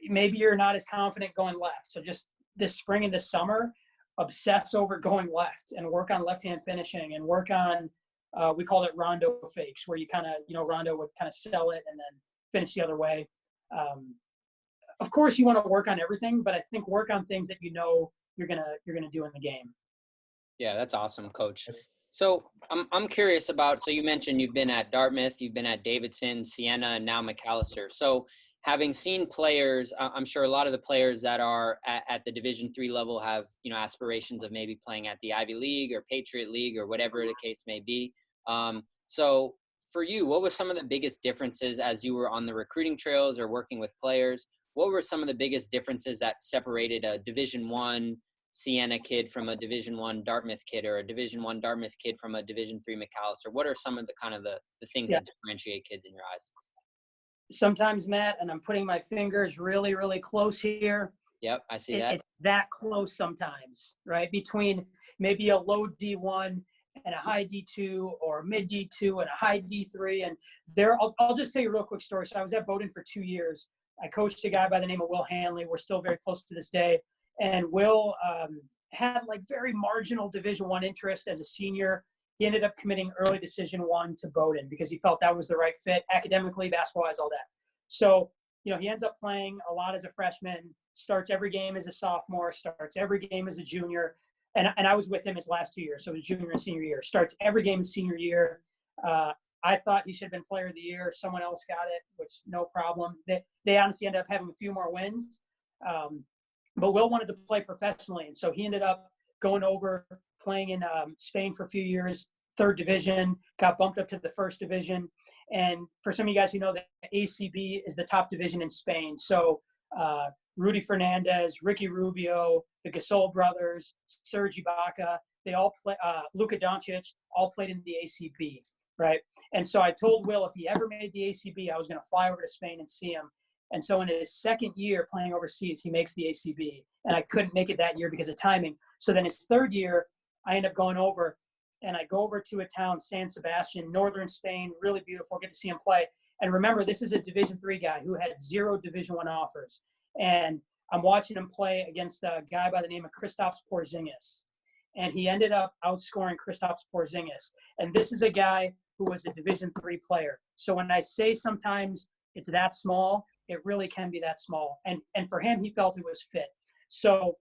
maybe you're not as confident going left. So just this spring and this summer, obsess over going left and work on left-hand finishing and work on, we called it rondo fakes, where you kind of, rondo would kind of sell it and then finish the other way. Of course you want to work on everything, but I think work on things that you're gonna do in the game. Yeah, that's awesome, Coach. So I'm curious about, so you mentioned you've been at Dartmouth, you've been at Davidson, Siena, and now Macalester. So having seen players, I'm sure a lot of the players that are at the Division III level have, aspirations of maybe playing at the Ivy League or Patriot League or whatever the case may be. So for you, what was some of the biggest differences as you were on the recruiting trails or working with players? What were some of the biggest differences that separated a Division I Siena kid from a Division I Dartmouth kid, or a Division I Dartmouth kid from a Division III Macalester? What are some of the kind of the things that differentiate kids in your eyes? Sometimes, Matt, and I'm putting my fingers really, really close here. Yep, I see that. It's that close sometimes, right? Between maybe a low D1 and a high D2, or a mid D2 and a high D3. And I'll just tell you a real quick story. So I was at Bowdoin for 2 years. I coached a guy by the name of Will Hanley. We're still very close to this day. And Will had like very marginal Division I interest as a senior. He ended up committing early Decision I to Bowdoin because he felt that was the right fit academically, basketball-wise, all that. So, he ends up playing a lot as a freshman, starts every game as a sophomore, starts every game as a junior. And I was with him his last 2 years, so his junior and senior year. Starts every game his senior year. I thought he should have been player of the year. Someone else got it, which no problem. They honestly ended up having a few more wins. But Will wanted to play professionally, and so he ended up going over, playing in Spain for a few years, 3rd division, got bumped up to the 1st division. And for some of you guys who know, that ACB is the top division in Spain. So Rudy Fernandez, Ricky Rubio, the Gasol brothers, Serge Ibaka, they all play, Luka Doncic, all played in the ACB, right? And so I told Will if he ever made the ACB, I was going to fly over to Spain and see him. And so in his 2nd year playing overseas, he makes the ACB. And I couldn't make it that year because of timing. So then his 3rd year, I end up going over, and I go over to a town, San Sebastian, northern Spain, really beautiful, get to see him play. And remember, this is a Division III guy who had 0 Division I offers. And I'm watching him play against a guy by the name of Kristaps Porzingis. And he ended up outscoring Kristaps Porzingis. And this is a guy who was a Division III player. So when I say sometimes it's that small, it really can be that small. And for him, he felt it was fit. So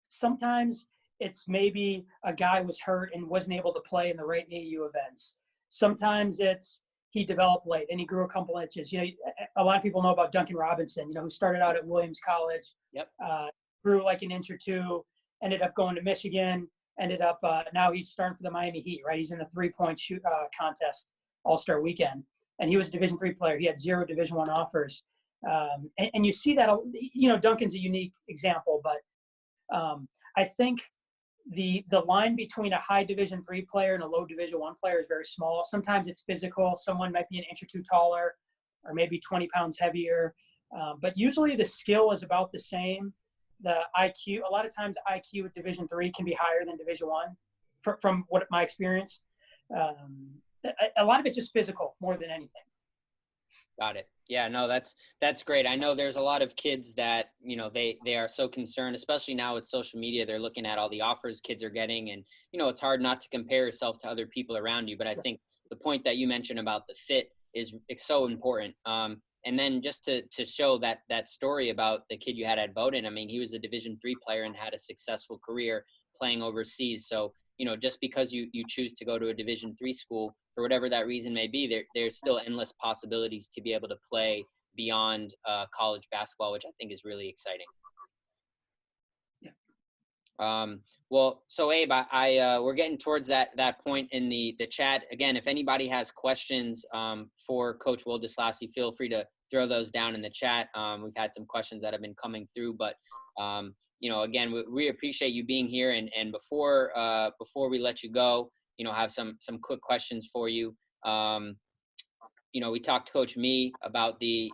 sometimes it's maybe a guy was hurt and wasn't able to play in the right AU events. Sometimes it's he developed late and he grew a couple inches. A lot of people know about Duncan Robinson, who started out at Williams College, grew like an inch or two, ended up going to Michigan, ended up now he's starting for the Miami Heat, right? He's in the 3-point shoot contest All-Star weekend. And he was a Division III player. He had 0 Division I offers. And you see that, Duncan's a unique example, but I think the line between a high Division III player and a low Division I player is very small. Sometimes it's physical. Someone might be an inch or two taller, or maybe 20 pounds heavier. But usually the skill is about the same. The IQ, a lot of times IQ at Division III can be higher than Division I, from what my experience. A lot of it's just physical more than anything. Got it. Yeah, no, that's great. I know there's a lot of kids that, they are so concerned, especially now with social media. They're looking at all the offers kids are getting, and, it's hard not to compare yourself to other people around you. But I think the point that you mentioned about the fit is so important. And then just to show that story about the kid you had at Bowdoin, I mean, he was a Division III player and had a successful career playing overseas. So, just because you choose to go to a Division III school, for whatever that reason may be, there's still endless possibilities to be able to play beyond college basketball, which I think is really exciting. Yeah. Well, so Abe, we're getting towards that point in the chat. Again, if anybody has questions for Coach Woldeslassie, feel free to throw those down in the chat. We've had some questions that have been coming through, but again, we appreciate you being here. And before we let you go, have some quick questions for you. We talked to Coach Me about the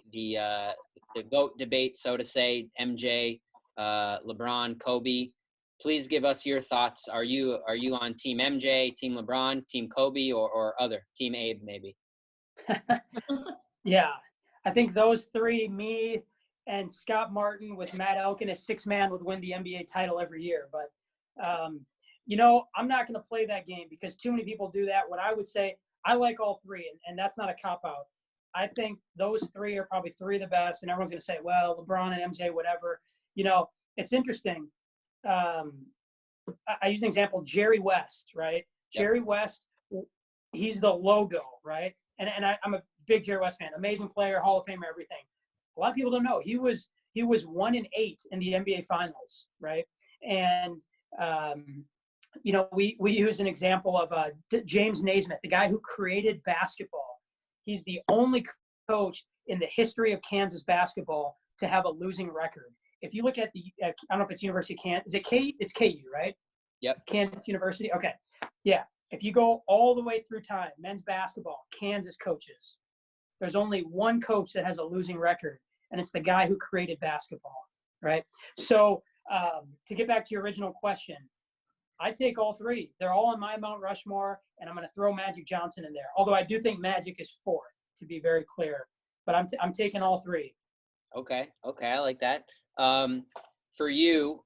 GOAT debate, so to say, MJ, LeBron, Kobe. Please give us your thoughts. Are you on Team MJ, Team LeBron, Team Kobe, or other, Team Abe maybe? Yeah, I think those three, me and Scott Martin with Matt Elkin as six man, would win the NBA title every year. But, I'm not going to play that game because too many people do that. What I would say, I like all three, and that's not a cop-out. I think those three are probably three of the best, and everyone's going to say, well, LeBron and MJ, whatever. It's interesting. I use an example, Jerry West, right? Yep. Jerry West, he's the logo, right? And I'm a big Jerry West fan, amazing player, Hall of Famer, everything. A lot of people don't know he was 1-8 in the NBA Finals, right? And we use an example of James Naismith, the guy who created basketball. He's the only coach in the history of Kansas basketball to have a losing record. If you look at I don't know if it's University of Kansas, is it it's KU, right? Yep. Kansas University. Okay. Yeah. If you go all the way through time, men's basketball, Kansas coaches, there's only one coach that has a losing record, and it's the guy who created basketball, right? So to get back to your original question, I take all three. They're all on my Mount Rushmore, and I'm going to throw Magic Johnson in there. Although I do think Magic is fourth, to be very clear. But I'm taking all three. Okay, I like that. For you,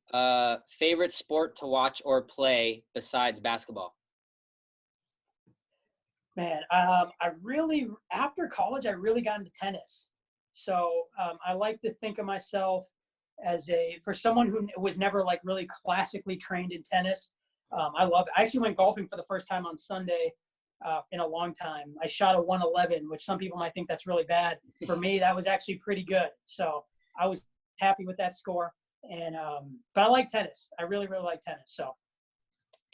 favorite sport to watch or play besides basketball? Man, after college, I really got into tennis. So I like to think of myself as for someone who was never like really classically trained in tennis. I love it. I actually went golfing for the first time on Sunday in a long time. I shot a 111, which some people might think that's really bad. For me, that was actually pretty good. So I was happy with that score. And but I like tennis. I really, really like tennis. So.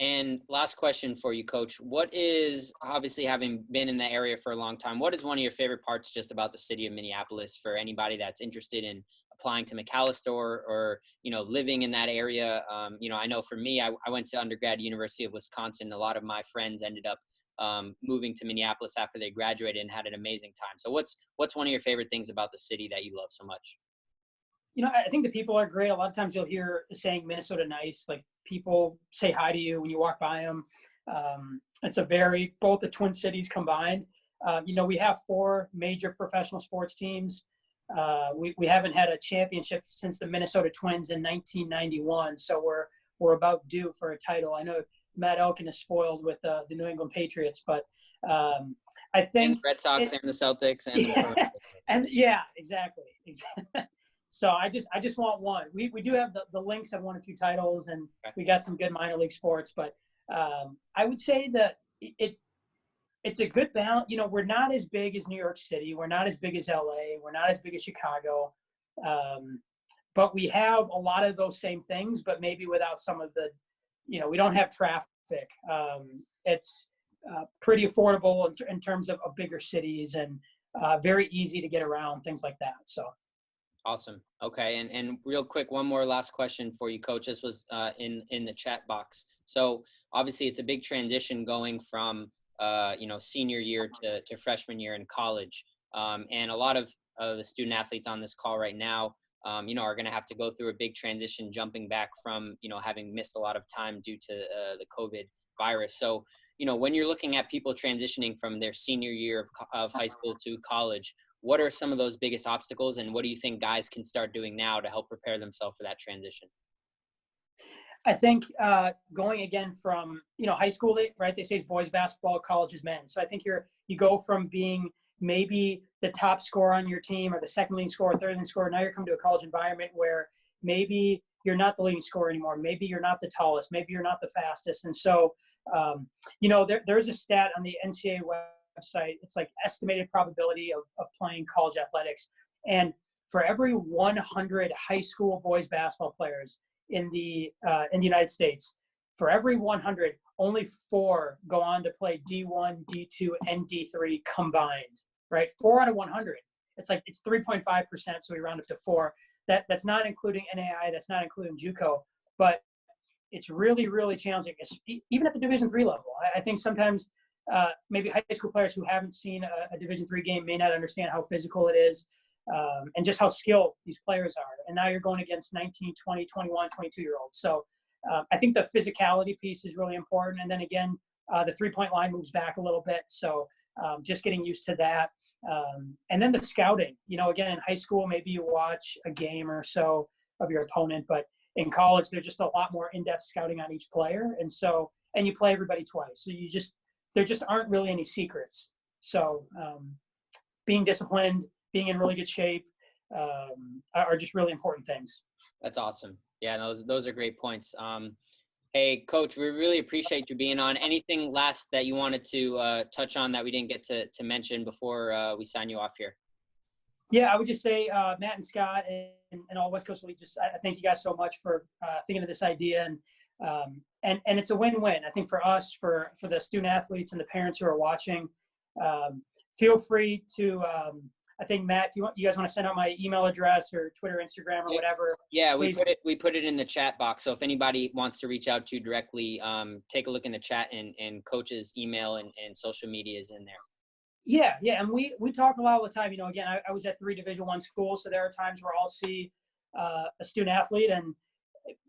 And last question for you, Coach. What is, obviously having been in the area for a long time, what is one of your favorite parts just about the city of Minneapolis for anybody that's interested in applying to Macalester or living in that area? I know for me, I went to undergrad University of Wisconsin. A lot of my friends ended up moving to Minneapolis after they graduated and had an amazing time. So what's one of your favorite things about the city that you love so much? I think the people are great. A lot of times you'll hear saying Minnesota nice, like people say hi to you when you walk by them. It's both the Twin Cities combined. We have 4 major professional sports teams. We haven't had a championship since the Minnesota Twins in 1991. So we're about due for a title. I know Matt Elkin is spoiled with the New England Patriots, but I think and the Red Sox and the Celtics and yeah, exactly. So I just want one. We do have the Lynx have won a few titles, and we got some good minor league sports. But I would say that it's a good balance. We're not as big as New York City. We're not as big as LA. We're not as big as Chicago. But we have a lot of those same things, but maybe without some of the, we don't have traffic. It's pretty affordable in terms of bigger cities and very easy to get around, things like that. So. Awesome. Okay. And real quick, one more last question for you, Coach. This was in the chat box. So obviously it's a big transition going from, senior year to freshman year in college. And a lot of the student athletes on this call right now, are going to have to go through a big transition jumping back from, having missed a lot of time due to the COVID virus. So, when you're looking at people transitioning from their senior year of high school to college, what are some of those biggest obstacles, and what do you think guys can start doing now to help prepare themselves for that transition? I think going again from, high school, right? They say it's boys basketball, college is men. So I think you go from being maybe the top scorer on your team or the second leading scorer, third leading scorer. Now you're coming to a college environment where maybe you're not the leading scorer anymore. Maybe you're not the tallest. Maybe you're not the fastest. And so, there's a stat on the NCAA website. It's like estimated probability of playing college athletics. And for every 100 high school boys basketball players in the United States, for every 100, only 4 go on to play D1, D2, and D3 combined, right? 4 out of 100. It's 3.5%, so we round up to 4. that's not including NAI, that's not including JUCO, but it's really, really challenging, even at the Division III level. I think sometimes maybe high school players who haven't seen a Division III game may not understand how physical it is, and just how skilled these players are. And now you're going against 19, 20, 21, 22-year-olds. So I think the physicality piece is really important. And then again, the three-point line moves back a little bit. So just getting used to that. And then the scouting, again, in high school, maybe you watch a game or so of your opponent, but in college, there's just a lot more in-depth scouting on each player. And you play everybody twice. So there just aren't really any secrets. So being disciplined, being in really good shape are just really important things. That's awesome. Yeah, those are great points. Hey, Coach, we really appreciate you being on. Anything last that you wanted to touch on that we didn't get to mention before we sign you off here? Yeah, I would just say, Matt and Scott and all West Coast League, I thank you guys so much for thinking of this idea. And it's a win-win. I think for us, for the student athletes and the parents who are watching, feel free to, I think, Matt, if you guys want to send out my email address or Twitter, Instagram, or whatever. Yeah, we put it in the chat box. So if anybody wants to reach out to you directly, take a look in the chat, and Coach's email and social media is in there. Yeah, and we talk a lot all the time. Again, I was at 3 Division I schools, so there are times where I'll see a student athlete, and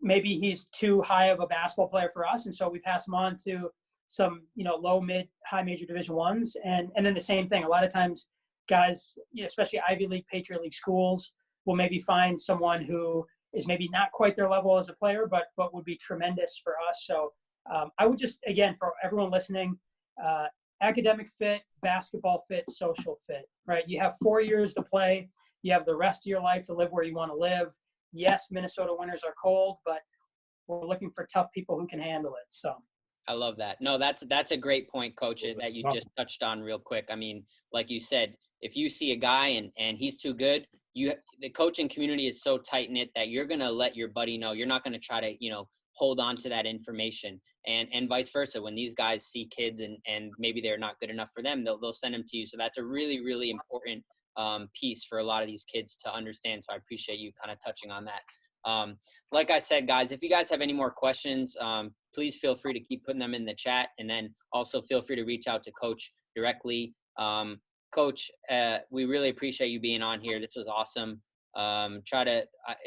maybe he's too high of a basketball player for us, and so we pass him on to some low, mid, high major Division I's, and then the same thing. A lot of times, guys, especially Ivy League, Patriot League schools, will maybe find someone who is maybe not quite their level as a player, but would be tremendous for us. So I would just, again, for everyone listening, academic fit, basketball fit, social fit, right? You have 4 years to play. You have the rest of your life to live where you want to live. Yes, Minnesota winters are cold, but we're looking for tough people who can handle it. So I love that. No, that's a great point, Coach, that you just touched on real quick. I mean, like you said, if you see a guy and he's too good, the coaching community is so tight-knit that you're going to let your buddy know. You're not going to try to, hold on to that information, and vice versa. When these guys see kids and maybe they're not good enough for them, they'll send them to you. So that's a really, really important piece for a lot of these kids to understand. So I appreciate you kind of touching on that. Like I said, guys, if you guys have any more questions, please feel free to keep putting them in the chat, and then also feel free to reach out to Coach directly. Coach, we really appreciate you being on here. This was awesome.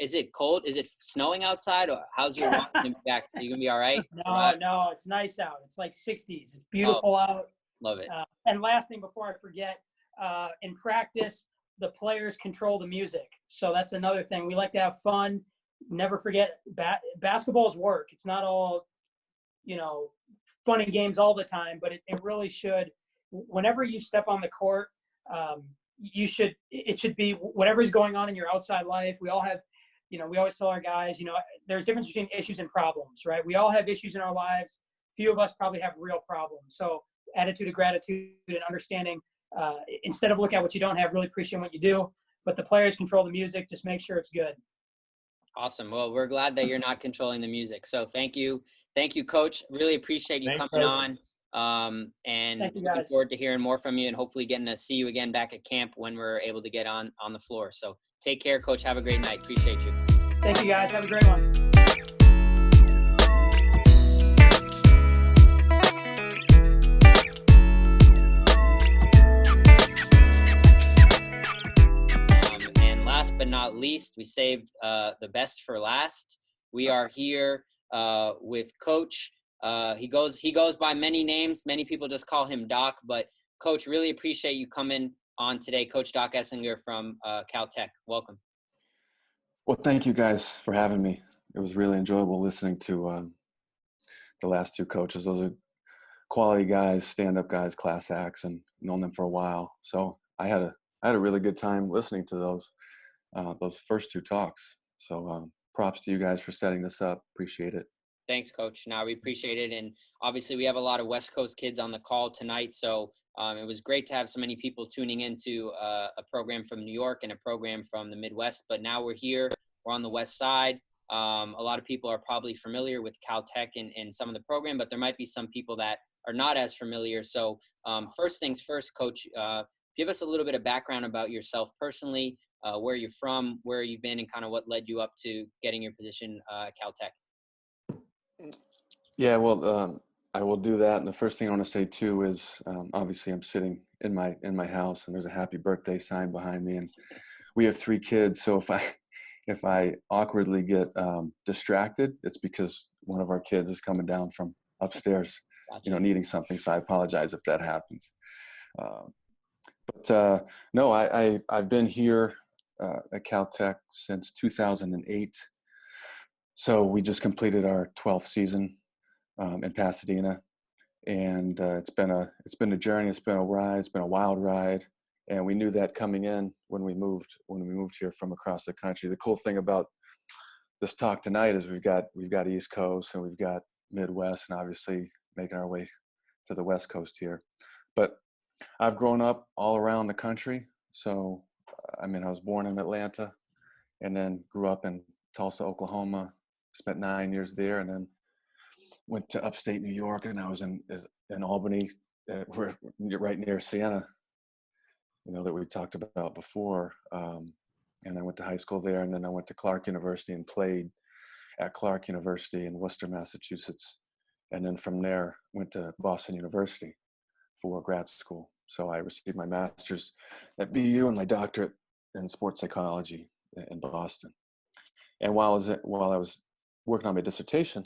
Is it cold? Is it snowing outside? Or how's your back? Are you gonna be all right? No, it's nice out. It's like 60s. It's beautiful out. Love it. And last thing before I forget, in practice, the players control the music. So that's another thing. We like to have fun. Never forget, basketball is work. It's not all, fun and games all the time, but it really should. Whenever you step on the court, it should be whatever's going on in your outside life. We all have, we always tell our guys, there's a difference between issues and problems, right? We all have issues in our lives. Few of us probably have real problems. So attitude of gratitude and understanding, instead of looking at what you don't have, really appreciate what you do. But the players control the music. Just make sure it's good. Awesome. Well, we're glad that you're not controlling the music. So thank you, Coach. Really appreciate you coming on. And looking forward to hearing more from you, and hopefully getting to see you again back at camp when we're able to get on the floor. So take care, Coach. Have a great night. Appreciate you. Thank you, guys. Have a great one. And last but not least, we saved the best for last. We are here with Coach. He goes by many names. Many people just call him Doc, but Coach, really appreciate you coming on today. Coach Doc Eslinger from Caltech. Welcome. Well, thank you guys for having me. It was really enjoyable listening to the last 2 coaches. Those are quality guys, stand-up guys, class acts, and known them for a while. So I had a really good time listening to those first 2 talks. So props to you guys for setting this up. Appreciate it. Thanks, Coach. Now we appreciate it. And obviously we have a lot of West Coast kids on the call tonight. So it was great to have so many people tuning into a program from New York and a program from the Midwest. But now we're here. We're on the West Side. A lot of people are probably familiar with Caltech and some of the program, but there might be some people that are not as familiar. So first things first, Coach, give us a little bit of background about yourself personally, where you're from, where you've been, and kind of what led you up to getting your position at Caltech. Yeah, well, I will do that. And the first thing I want to say too is, obviously, I'm sitting in my house, and there's a happy birthday sign behind me, and we have 3 kids. So if I awkwardly get distracted, it's because one of our kids is coming down from upstairs, needing something. So I apologize if that happens. No, I've been here at Caltech since 2008. So we just completed our 12th season in Pasadena, and it's been a journey. It's been a ride. It's been a wild ride, and we knew that coming in when we moved here from across the country. The cool thing about this talk tonight is we've got East Coast and we've got Midwest, and obviously making our way to the West Coast here. But I've grown up all around the country. So, I was born in Atlanta, and then grew up in Tulsa, Oklahoma. Spent 9 years there, and then went to upstate New York, and I was in Albany, we're right near Siena, that we talked about before. And I went to high school there, and then I went to Clark University and played at Clark University in Worcester, Massachusetts. And then from there, went to Boston University for grad school. So I received my master's at BU and my doctorate in sports psychology in Boston. And while I was working on my dissertation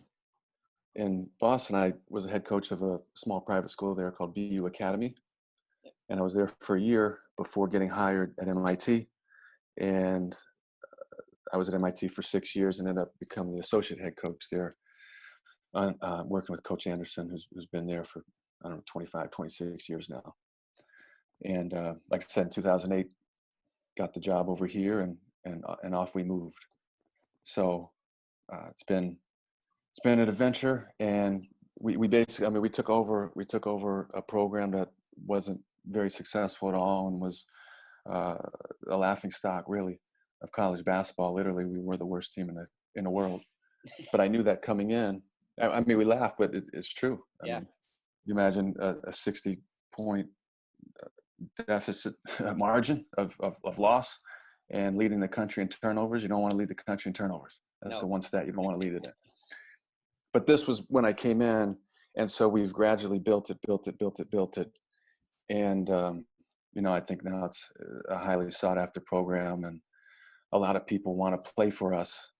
in Boston, I was a head coach of a small private school there called BU Academy. And I was there for a year before getting hired at MIT. And I was at MIT for 6 years and ended up becoming the associate head coach there, working with Coach Anderson, who's been there for, 25, 26 years now. And like I said, in 2008, got the job over here, and off we moved. So it's been an adventure, and we basically, we took over a program that wasn't very successful at all, and was a laughing stock, really, of college basketball. Literally, we were the worst team in the world. But I knew that coming in. We laugh, but it's true. I mean, you imagine a 60-point deficit margin of loss, and leading the country in turnovers. You don't want to lead the country in turnovers. That's the one stat you don't want to lead it in. But this was when I came in, and so we've gradually built it. And, I think now it's a highly sought after program, and a lot of people want to play for us.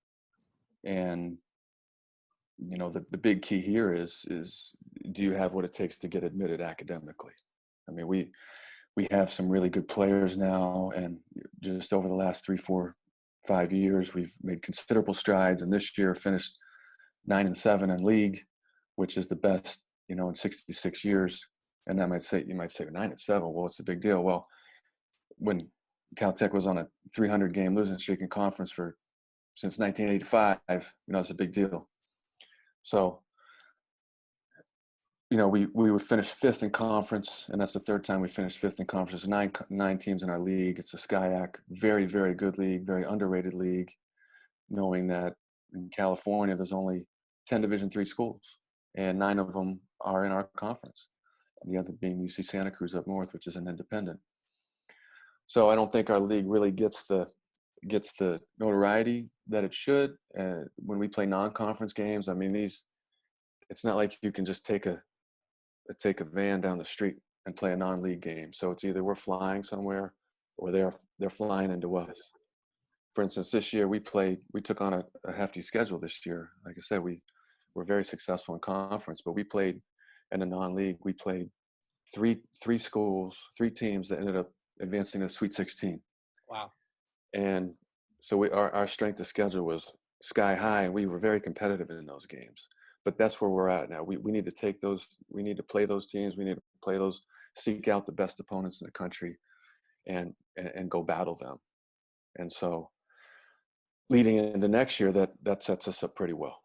And, the big key here is do you have what it takes to get admitted academically? We have some really good players now, and just over the last 3, 4, 5 years, we've made considerable strides. And this year finished 9-7 in league, which is the best, in 66 years. And you might say 9-7. Well, what's the big deal? Well, when Caltech was on a 300-game losing streak in conference since 1985, it's a big deal. So, we would finish 5th in conference, and that's the 3rd time we finished 5th in conference. There's nine teams in our league. It's a SCIAC, very, very good league, very underrated league, knowing that in California there's only 10 Division III schools, and 9 of them are in our conference, and the other being UC Santa Cruz up north, which is an independent. So I don't think our league really gets the notoriety that it should. When we play non-conference games, it's not like you can just take a van down the street and play a non-league game. So it's either we're flying somewhere, or they're flying into us. For instance, this year we took on a hefty schedule this year. Like I said, we were very successful in conference, but we played in a non-league. We played three schools, 3 teams that ended up advancing to the Sweet 16. Wow. And so our strength of schedule was sky high, and we were very competitive in those games. But that's where we're at now. We need to take those. We need to play those teams. We need to play those. Seek out the best opponents in the country, and go battle them. And so, leading into next year, that sets us up pretty well.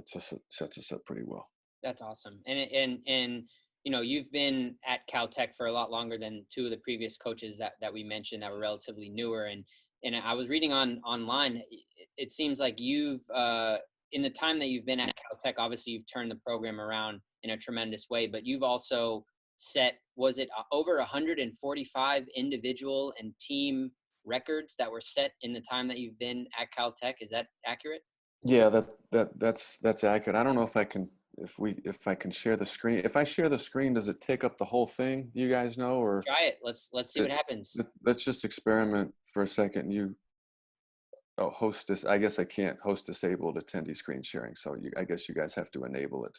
Sets us up pretty well. That's awesome. And you've been at Caltech for a lot longer than 2 of the previous coaches that we mentioned that were relatively newer. And I was reading online. It seems like you've in the time that you've been at Caltech, obviously you've turned the program around in a tremendous way, but you've also set, was it over 145 individual and team records that were set in the time that you've been at Caltech. Is that accurate? Yeah, that's accurate. I don't know if I can share the screen. If I share the screen, does it take up the whole thing? You guys know, or Try it. Let's see what happens. let's just experiment for a second. Hostess. I guess I can't host disabled attendee screen sharing. So I guess you guys have to enable it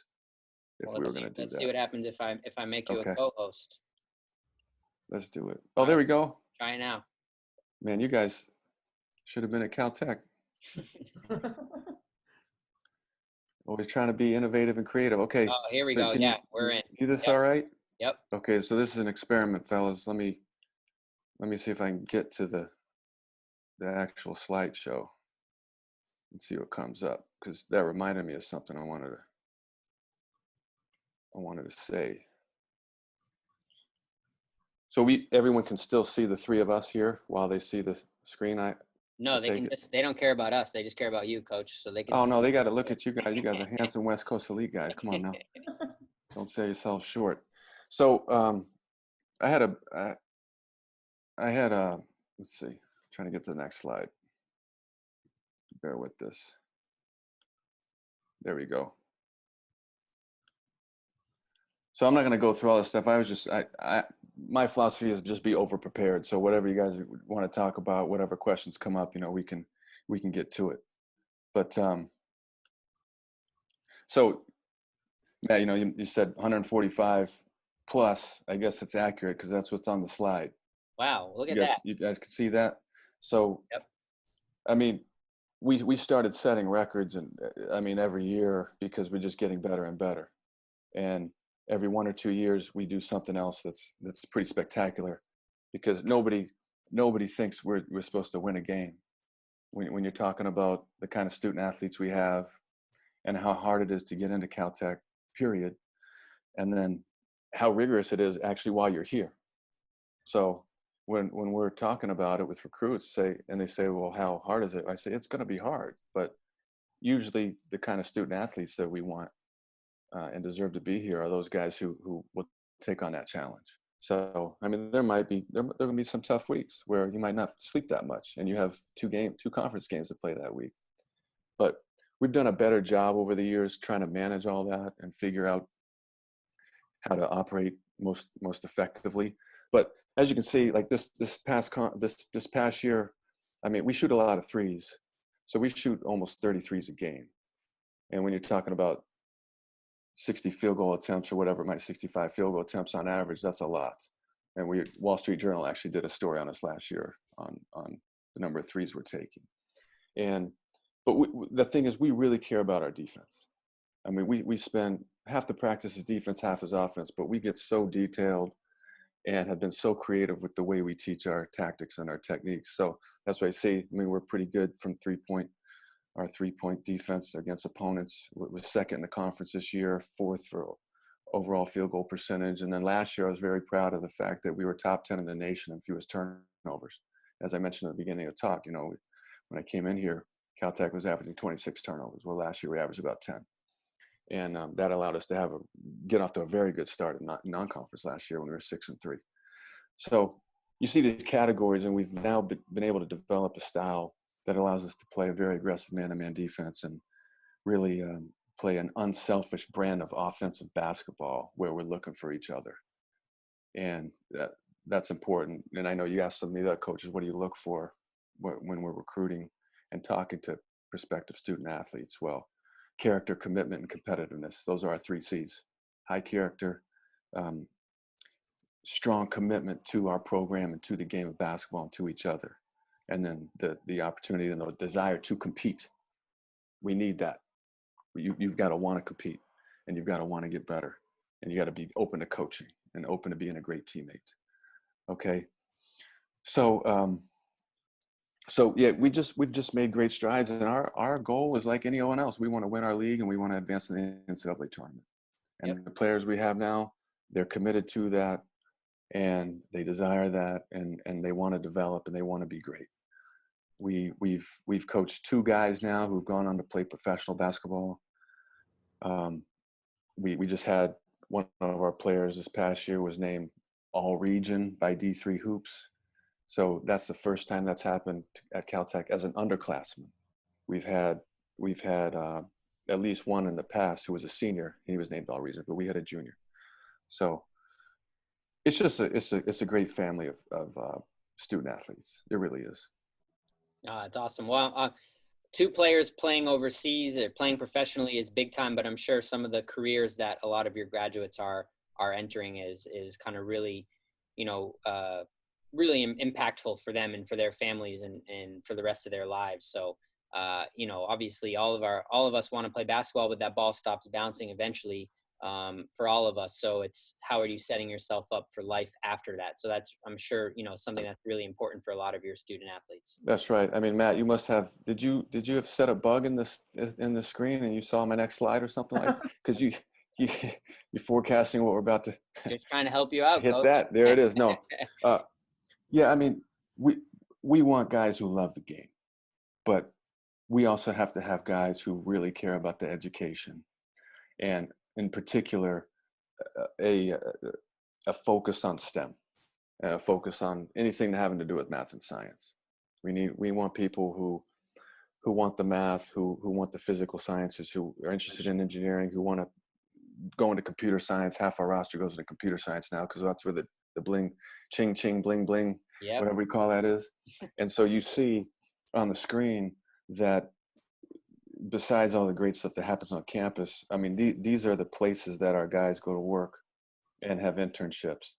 if we were going to do that. Let's see what happens if I make you Okay. a co-host. Let's do it. Oh, there we go. Try it now. Man, you guys should have been at Caltech. Always trying to be innovative and creative. Okay. Oh, here we go. Yeah, we're in. Do this Yep. all right? Yep. Okay, so this is an experiment, fellas. Let me see if I can get to the actual slideshow and see what comes up, because that reminded me of something I wanted to say. So everyone can still see the three of us here while they see the screen. No, they don't care about us. They just care about you, Coach. So they can. Oh no, they got to look at you guys. You guys are handsome West Coast elite guys. Come on now, don't sell yourself short. So I had a let's see, trying to get to the next slide. Bear with this. There we go. So I'm not going to go through all this stuff. I was just my philosophy is just be over prepared. So whatever you guys want to talk about, whatever questions come up, we can get to it. But so Matt, you said 145 plus. I guess it's accurate because that's what's on the slide. Wow, look at that. You guys can see that. So yep. I mean, we started setting records, and every year, because we're just getting better and better. And every 1 or 2 years we do something else that's pretty spectacular, because nobody thinks we're supposed to win a game. When you're talking about the kind of student athletes we have and how hard it is to get into Caltech, period, and then how rigorous it is actually while you're here. So when we're talking about it with recruits, they say, well, how hard is it? I say, it's going to be hard, but usually the kind of student athletes that we want and deserve to be here are those guys who will take on that challenge. So, there going to be some tough weeks where you might not sleep that much and you have two conference games to play that week. But we've done a better job over the years trying to manage all that and figure out how to operate most effectively. But as you can see, like this past year, we shoot a lot of threes. So we shoot almost 30 threes a game. And when you're talking about 60 field goal attempts or whatever, 65 field goal attempts on average, that's a lot. And Wall Street Journal actually did a story on us last year on the number of threes we're taking. But the thing is, we really care about our defense. We spend half the practice is defense, half is offense, but we get so detailed and have been so creative with the way we teach our tactics and our techniques. So that's why I say, we're pretty good from 3-point. Our 3-point defense against opponents was second in the conference this year, fourth for overall field goal percentage. And then last year, I was very proud of the fact that we were top 10 in the nation in fewest turnovers. As I mentioned at the beginning of the talk, when I came in here, Caltech was averaging 26 turnovers. Well, last year we averaged about 10. And that allowed us to get off to a very good start in non-conference last year when we were 6-3. So you see these categories, and we've now been able to develop a style that allows us to play a very aggressive man-to-man defense and really play an unselfish brand of offensive basketball where we're looking for each other. And that's important. And I know you asked some of the other coaches, what do you look for when we're recruiting and talking to prospective student athletes? Well, character, commitment, and competitiveness. Those are our 3 C's. High character, strong commitment to our program and to the game of basketball and to each other. And then the opportunity and the desire to compete. We need that. You've got to want to compete, and you've got to want to get better, and you got to be open to coaching and open to being a great teammate. Okay. So yeah, we've just made great strides, and our goal is like anyone else. We want to win our league, and we want to advance in the NCAA tournament. And Yep. The players we have now, they're committed to that, and they desire that, and they want to develop, and they want to be great. We've coached 2 guys now who've gone on to play professional basketball. We just had one of our players this past year was named All Region by D3 Hoops. So that's the first time that's happened at Caltech as an underclassman. We've had at least one in the past who was a senior. He was named all reason, but we had a junior. So it's just it's a great family of student athletes. It really is. It's awesome. Well, two players playing overseas or playing professionally is big time, but I'm sure some of the careers that a lot of your graduates are entering is kind of really, really impactful for them and for their families and for the rest of their lives. So, obviously all of us want to play basketball, but that ball stops bouncing eventually. For all of us. So it's, how are you setting yourself up for life after that? So that's, I'm sure, something that's really important for a lot of your student athletes. That's right. I mean, Matt, you must have, did you have set a bug in the screen and you saw my next slide or something like, because you're forecasting what we're about to Just trying to help you out, hit. Coach. That. There it is. No. Yeah. I mean, we want guys who love the game, but we also have to have guys who really care about the education, and in particular, a focus on STEM, a focus on anything having to do with math and science. We want people who want the math, who want the physical sciences, who are interested in engineering, who want to go into computer science. Half our roster goes into computer science now because that's where the bling, ching ching, bling bling, Yep. whatever we call that is. And so you see on the screen that besides all the great stuff that happens on campus, I mean, these are the places that our guys go to work and have internships.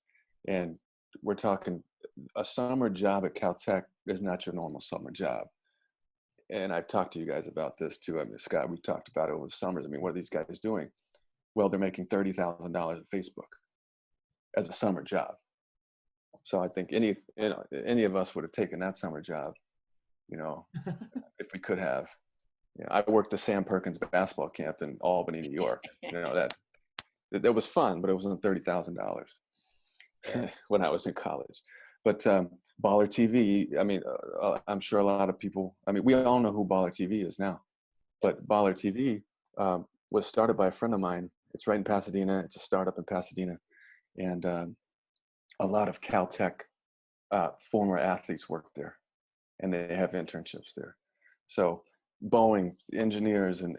And we're talking a summer job at Caltech is not your normal summer job. And I've talked to you guys about this too. I mean, Scott, we talked about it over the summers. I mean, what are these guys doing? Well, they're making $30,000 at Facebook as a summer job. So I think any of us would have taken that summer job, if we could have. I worked the Sam Perkins basketball camp in Albany, New York. That was fun, but it wasn't $30,000 when I was in college. But Baller TV, I mean, I'm sure a lot of people, I mean, we all know who Baller TV is now, but Baller TV was started by a friend of mine. It's right in Pasadena. It's a startup in Pasadena. And a lot of Caltech former athletes work there, and they have internships there. So Boeing engineers and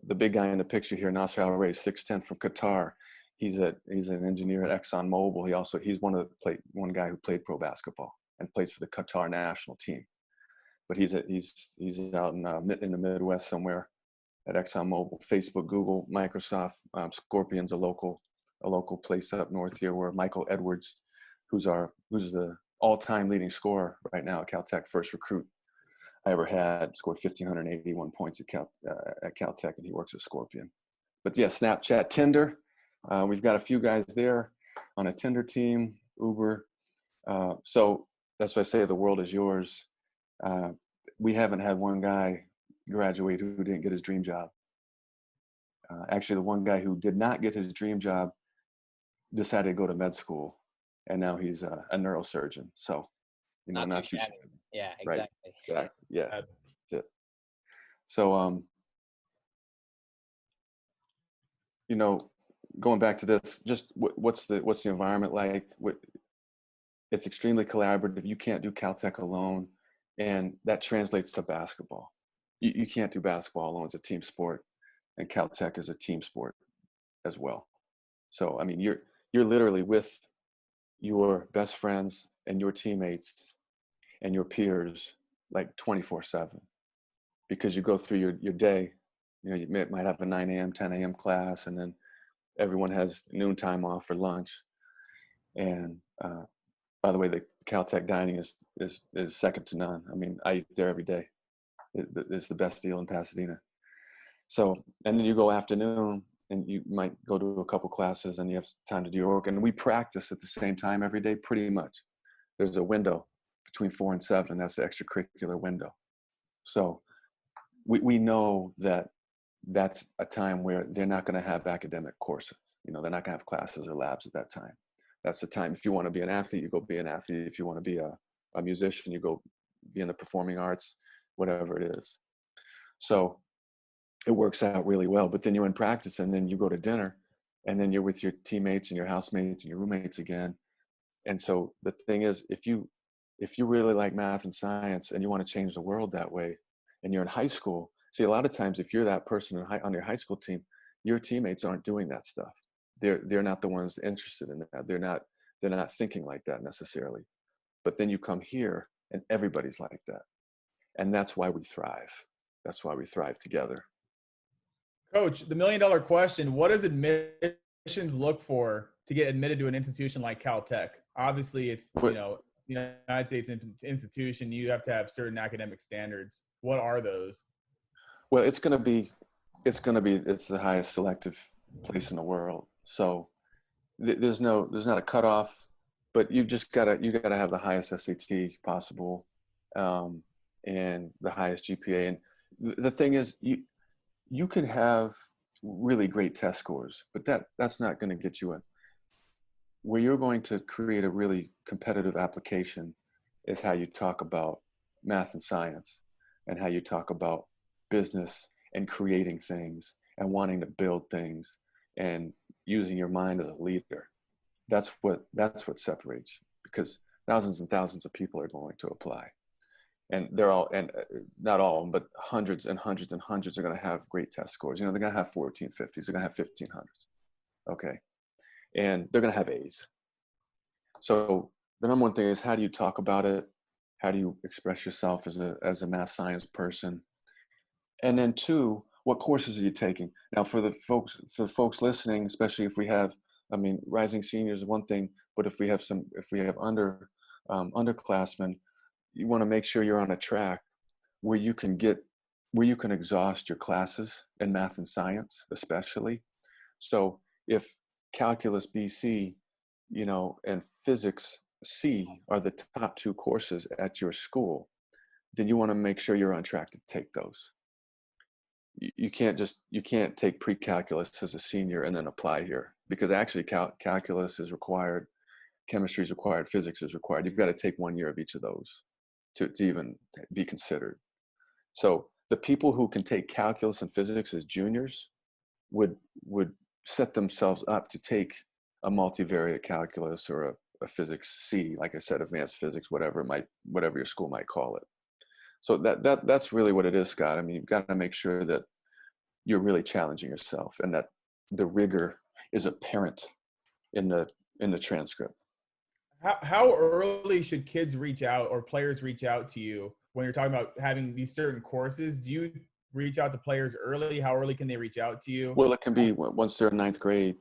the big guy in the picture here, Nasser Al-Ray, 6'10" from Qatar. He's an engineer at ExxonMobil. He's one guy who played pro basketball and plays for the Qatar national team. But he's out in the Midwest somewhere at ExxonMobil. Facebook, Google, Microsoft, Scorpion's a local place up north here where Michael Edwards, who's the all-time leading scorer right now at Caltech, first recruit I ever had, scored 1,581 points at Caltech, and he works at Scorpion. But yeah, Snapchat, Tinder. We've got a few guys there on a Tinder team, Uber. So that's why I say the world is yours. We haven't had one guy graduate who didn't get his dream job. Actually, the one guy who did not get his dream job decided to go to med school, and now he's a neurosurgeon. So, not too shabby. Yeah, exactly. Right. Yeah. So, going back to this, just what's the environment like? It's extremely collaborative. You can't do Caltech alone, and that translates to basketball. You can't do basketball alone. It's a team sport, and Caltech is a team sport as well. So, I mean, you're literally with your best friends and your teammates and your peers like 24/7, because you go through your day. You might have a 9 a.m., 10 a.m. class, and then everyone has noon time off for lunch. And by the way, the Caltech dining is second to none. I mean, I eat there every day. It's the best deal in Pasadena. So, and then you go afternoon, and you might go to a couple classes, and you have time to do your work. And we practice at the same time every day, pretty much. There's a window between 4 and 7, and that's the extracurricular window. So we know that that's a time where they're not going to have academic courses. They're not going to have classes or labs at that time. That's the time. If you want to be an athlete, you go be an athlete. If you want to be a musician, you go be in the performing arts, whatever it is. So it works out really well. But then you're in practice, and then you go to dinner, and then you're with your teammates and your housemates and your roommates again. And so the thing is, if you if you really like math and science and you want to change the world that way, and you're in high school, see, a lot of times if you're that person on your high school team, your teammates aren't doing that stuff. They're not the ones interested in that. They're not thinking like that necessarily. But then you come here and everybody's like that. And that's why we thrive. That's why we thrive together. Coach, the $1 million question, what does admissions look for to get admitted to an institution like Caltech? Obviously, it's, the United States institution, you have to have certain academic standards. What are those? Well, it's the highest selective place in the world. So there's not a cutoff, but you gotta have the highest SAT possible, and the highest GPA. And the thing is, you can have really great test scores, but that's not going to get you in. Where you're going to create a really competitive application is how you talk about math and science, and how you talk about business and creating things and wanting to build things and using your mind as a leader. That's what separates you, because thousands and thousands of people are going to apply, and they're all, and not all, but hundreds and hundreds and hundreds are going to have great test scores. They're going to have 1450s, they're going to have 1500s. Okay. And they're going to have A's. So the number one thing is, how do you talk about it? How do you express yourself as a math science person? And then two, what courses are you taking? Now, for the folks listening, especially if we have, rising seniors is one thing, but if we have underclassmen, you want to make sure you're on a track where you can exhaust your classes in math and science, especially. So if Calculus BC, and Physics C are the top two courses at your school, then you want to make sure you're on track to take those. You can't take pre-calculus as a senior and then apply here, because actually calculus is required, chemistry is required, physics is required. You've got to take 1 year of each of those to even be considered. So the people who can take calculus and physics as juniors would set themselves up to take a multivariate calculus or a physics C, like I said, advanced physics, whatever your school might call it. So that's really what it is, Scott. You've got to make sure that you're really challenging yourself and that the rigor is apparent in the transcript. How early should kids reach out, or players reach out to you when you're talking about having these certain courses? Do you reach out to players early? How early can they reach out to you? Well, it can be once they're in ninth grade,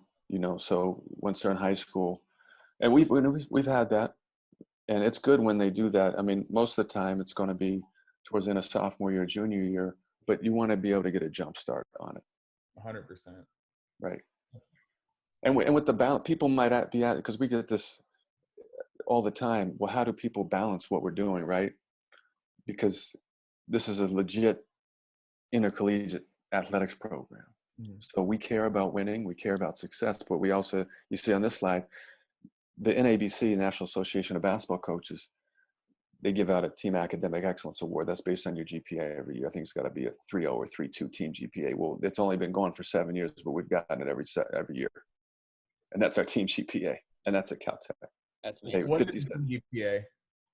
so once they're in high school, and we've had that, and it's good when they do that. Most of the time it's going to be towards the end of sophomore year, junior year, but you want to be able to get a jump start on it. 100%. Right. And with the balance, people might be at, because we get this all the time. Well, how do people balance what we're doing, right? Because this is a legit intercollegiate athletics program. So we care about winning, we care about success, but we also, you see on this slide, the NABC, National Association of Basketball Coaches, they give out a Team Academic Excellence Award. That's based on your GPA every year. I think it's got to be a 3.0 or 3.2 team GPA. Well, it's only been going for 7 years, but we've gotten it every year. And that's our team GPA, and that's at Caltech. That's amazing. What is the team GPA?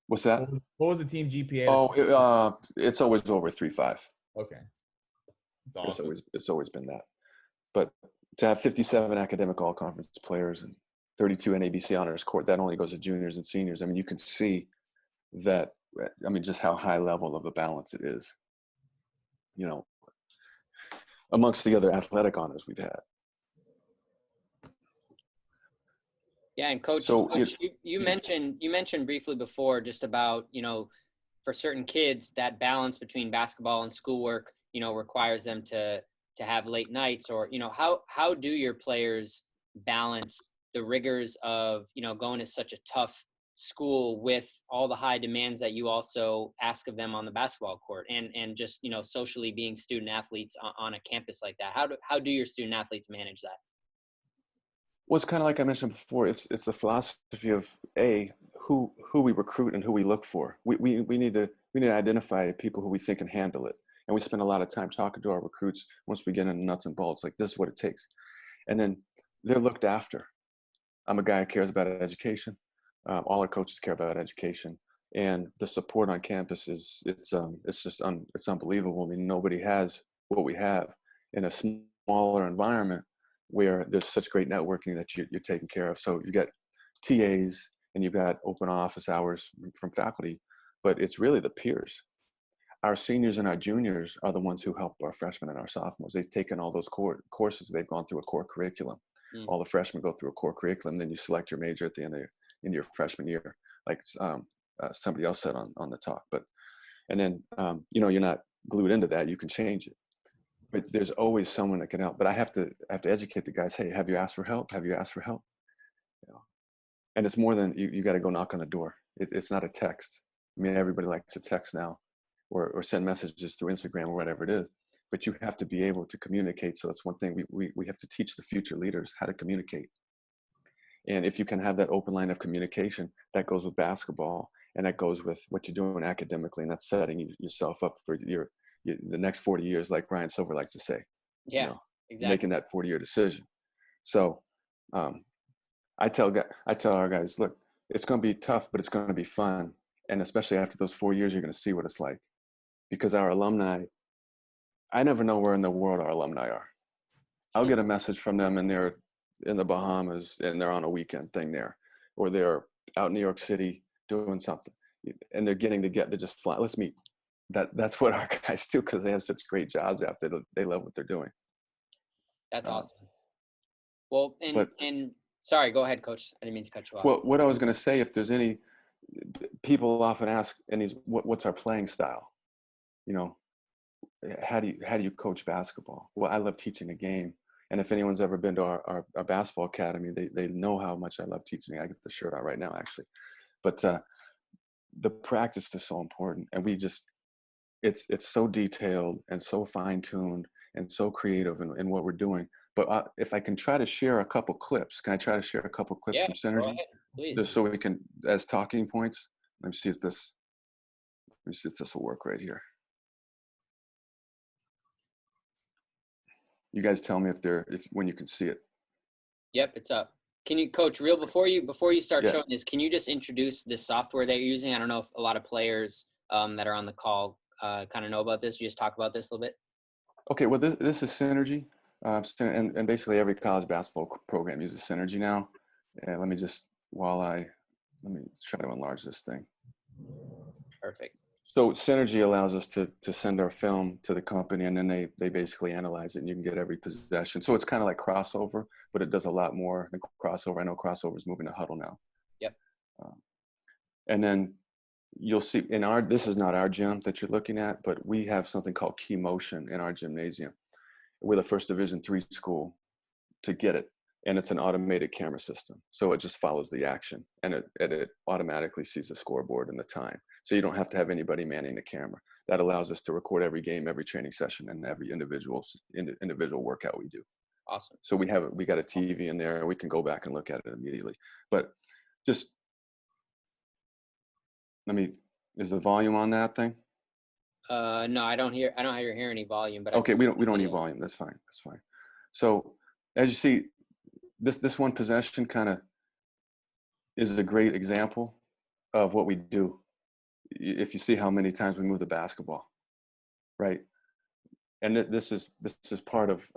What's that? What was the team GPA? Oh, it's always over 3.5. Okay. That's awesome. It's always been that. But to have 57 academic all-conference players and 32 NABC honors court, that only goes to juniors and seniors. You can see that, just how high level of a balance it is, amongst the other athletic honors we've had. Yeah, and Coach, you mentioned briefly before just about, for certain kids, that balance between basketball and schoolwork, requires them to have late nights, or, how do your players balance the rigors of, going to such a tough school with all the high demands that you also ask of them on the basketball court, and just, socially being student athletes on a campus like that? How do your student athletes manage that? Well, it's kind of like I mentioned before. It's the philosophy of who we recruit and who we look for. We need to identify people who we think can handle it, and we spend a lot of time talking to our recruits once we get into nuts and bolts. Like, this is what it takes, and then they're looked after. I'm a guy who cares about education. All our coaches care about education, and the support on campus it's unbelievable. I mean, nobody has what we have in a smaller environment where there's such great networking that you're taken care of. So you got TAs and you've got open office hours from faculty, but it's really the peers. Our seniors and our juniors are the ones who help our freshmen and our sophomores. They've taken all those courses. They've gone through a core curriculum. All the freshmen go through a core curriculum. Then you select your major at the end of your freshman year, like somebody else said on the talk. But and then you're not glued into that. You can change it. But there's always someone that can help. But I have to educate the guys. Hey, have you asked for help? Have you asked for help? And it's more than you got to go knock on the door. It's not a text. I mean, everybody likes to text now, or send messages through Instagram or whatever it is. But you have to be able to communicate. So that's one thing we have to teach the future leaders how to communicate. And if you can have that open line of communication, that goes with basketball, and that goes with what you're doing academically, and that's setting yourself up for the next 40 years, like Brian Silver likes to say. Yeah, exactly. Making that 40-year decision. So I tell our guys, look, it's going to be tough, but it's going to be fun. And especially after those 4 years, you're going to see what it's like. Because our alumni, I never know where in the world our alumni are. I'll get a message from them and they're in the Bahamas and they're on a weekend thing there, or they're out in New York City doing something, and they're getting together. They're just flying. Let's meet. That's what our guys do, because they have such great jobs after they love what they're doing. That's awesome. Well, and sorry, go ahead, Coach. I didn't mean to cut you off. Well, what I was going to say, if there's any people often ask, what's our playing style? How do you coach basketball? Well, I love teaching a game. And if anyone's ever been to our basketball academy, they know how much I love teaching. I get the shirt out right now, actually. But the practice is so important. And it's so detailed and so fine-tuned and so creative in what we're doing. But if I can try to share a couple clips, can I try to share a couple clips from Synergy? Go ahead, please. Just so we can, as talking points. Let me see if this will work right here. You guys tell me when you can see it. Yep, it's up. Can you, Coach, before you start showing this, can you just introduce this software that you're using? I don't know if a lot of players that are on the call kind of know about this. You just talk about this a little bit. Okay, well, this is Synergy, and basically every college basketball program uses Synergy now. And let me try to enlarge this thing. Perfect. So Synergy allows us to send our film to the company, and then they basically analyze it, and you can get every possession. So it's kind of like Crossover, but it does a lot more than Crossover. I know Crossover is moving to Huddle now. Yep. And then you'll see this is not our gym that you're looking at, but we have something called Key Motion in our gymnasium. We're the first Division III school to get it, and it's an automated camera system. So it just follows the action, and it automatically sees the scoreboard and the time. So you don't have to have anybody manning the camera. That allows us to record every game, every training session, and every individual workout we do. Awesome. So we got a TV in there, and we can go back and look at it immediately. But just is the volume on that thing? No, I don't hear any volume, but okay, we don't need volume. That's fine. So as you see, this one possession kind of is a great example of what we do. If you see how many times we move the basketball, right? And this is part of,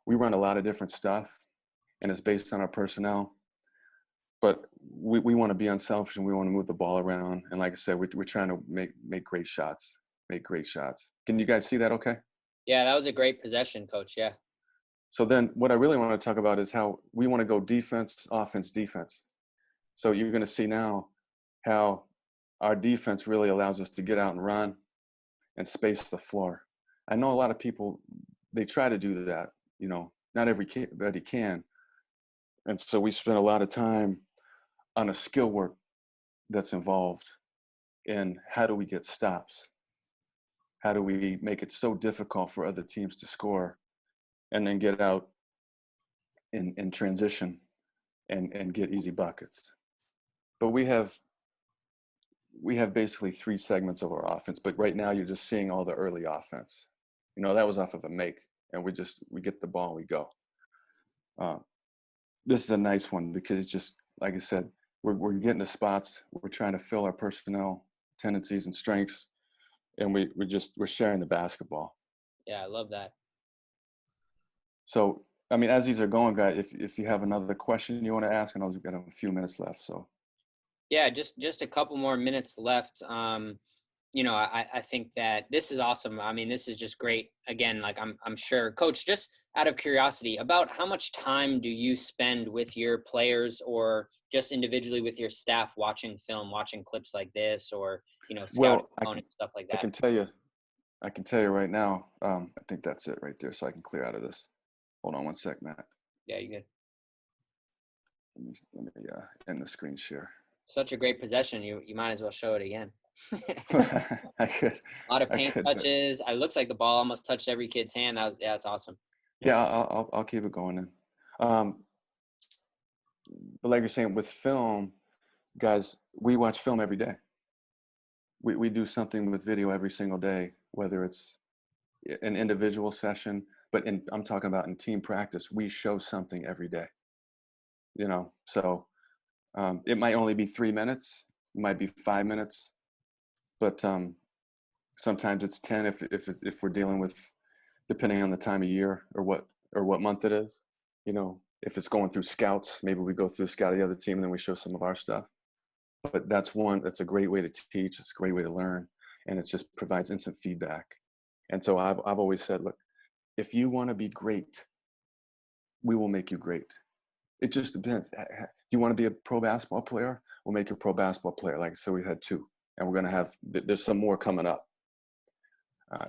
we run a lot of different stuff, and it's based on our personnel, but we want to be unselfish, and we want to move the ball around. And like I said, we're trying to make great shots. Can you guys see that okay? Yeah, that was a great possession, Coach. Yeah. So then what I really want to talk about is how we want to go defense, offense, defense. So you're going to see now how our defense really allows us to get out and run and space the floor. I know a lot of people, they try to do that, not everybody can. And so we spend a lot of time on a skill work that's involved in how do we get stops? How do we make it so difficult for other teams to score and then get out in transition and get easy buckets? But we have basically three segments of our offense, but right now you're just seeing all the early offense. That was off of a make, and we get the ball and we go. This is a nice one because it's just, like I said, we're getting to spots. We're trying to fill our personnel tendencies and strengths, and we're sharing the basketball. Yeah, I love that. So, I mean, as these are going, guys, if you have another question you want to ask, and we've got a few minutes left. So, yeah, just a couple more minutes left. I think that this is awesome. I mean, this is just great. Again, like I'm sure, Coach, just out of curiosity, about how much time do you spend with your players or just individually with your staff watching film, watching clips like this, or scouting stuff like that? I can tell you right now. I think that's it right there, so I can clear out of this. Hold on one sec, Matt. Yeah, you good. Let me end the screen share. Such a great possession. You might as well show it again. I could. A lot of paint touches. It looks like the ball almost touched every kid's hand. That's awesome. Yeah, I'll keep it going then. But like you're saying, with film, guys, we watch film every day. We do something with video every single day, whether it's an individual session, but I'm talking about in team practice, we show something every day. So it might only be 3 minutes, it might be 5 minutes, but sometimes it's 10 if we're dealing with, depending on the time of year or what month it is. If it's going through scouts, maybe we go through a scout of the other team and then we show some of our stuff. But that's a great way to teach. It's a great way to learn, and it just provides instant feedback. And so I've always said, look, if you want to be great, we will make you great. It just depends. You want to be a pro basketball player? We'll make you a pro basketball player. Like, so we had 2, and we're going to have, there's some more coming up.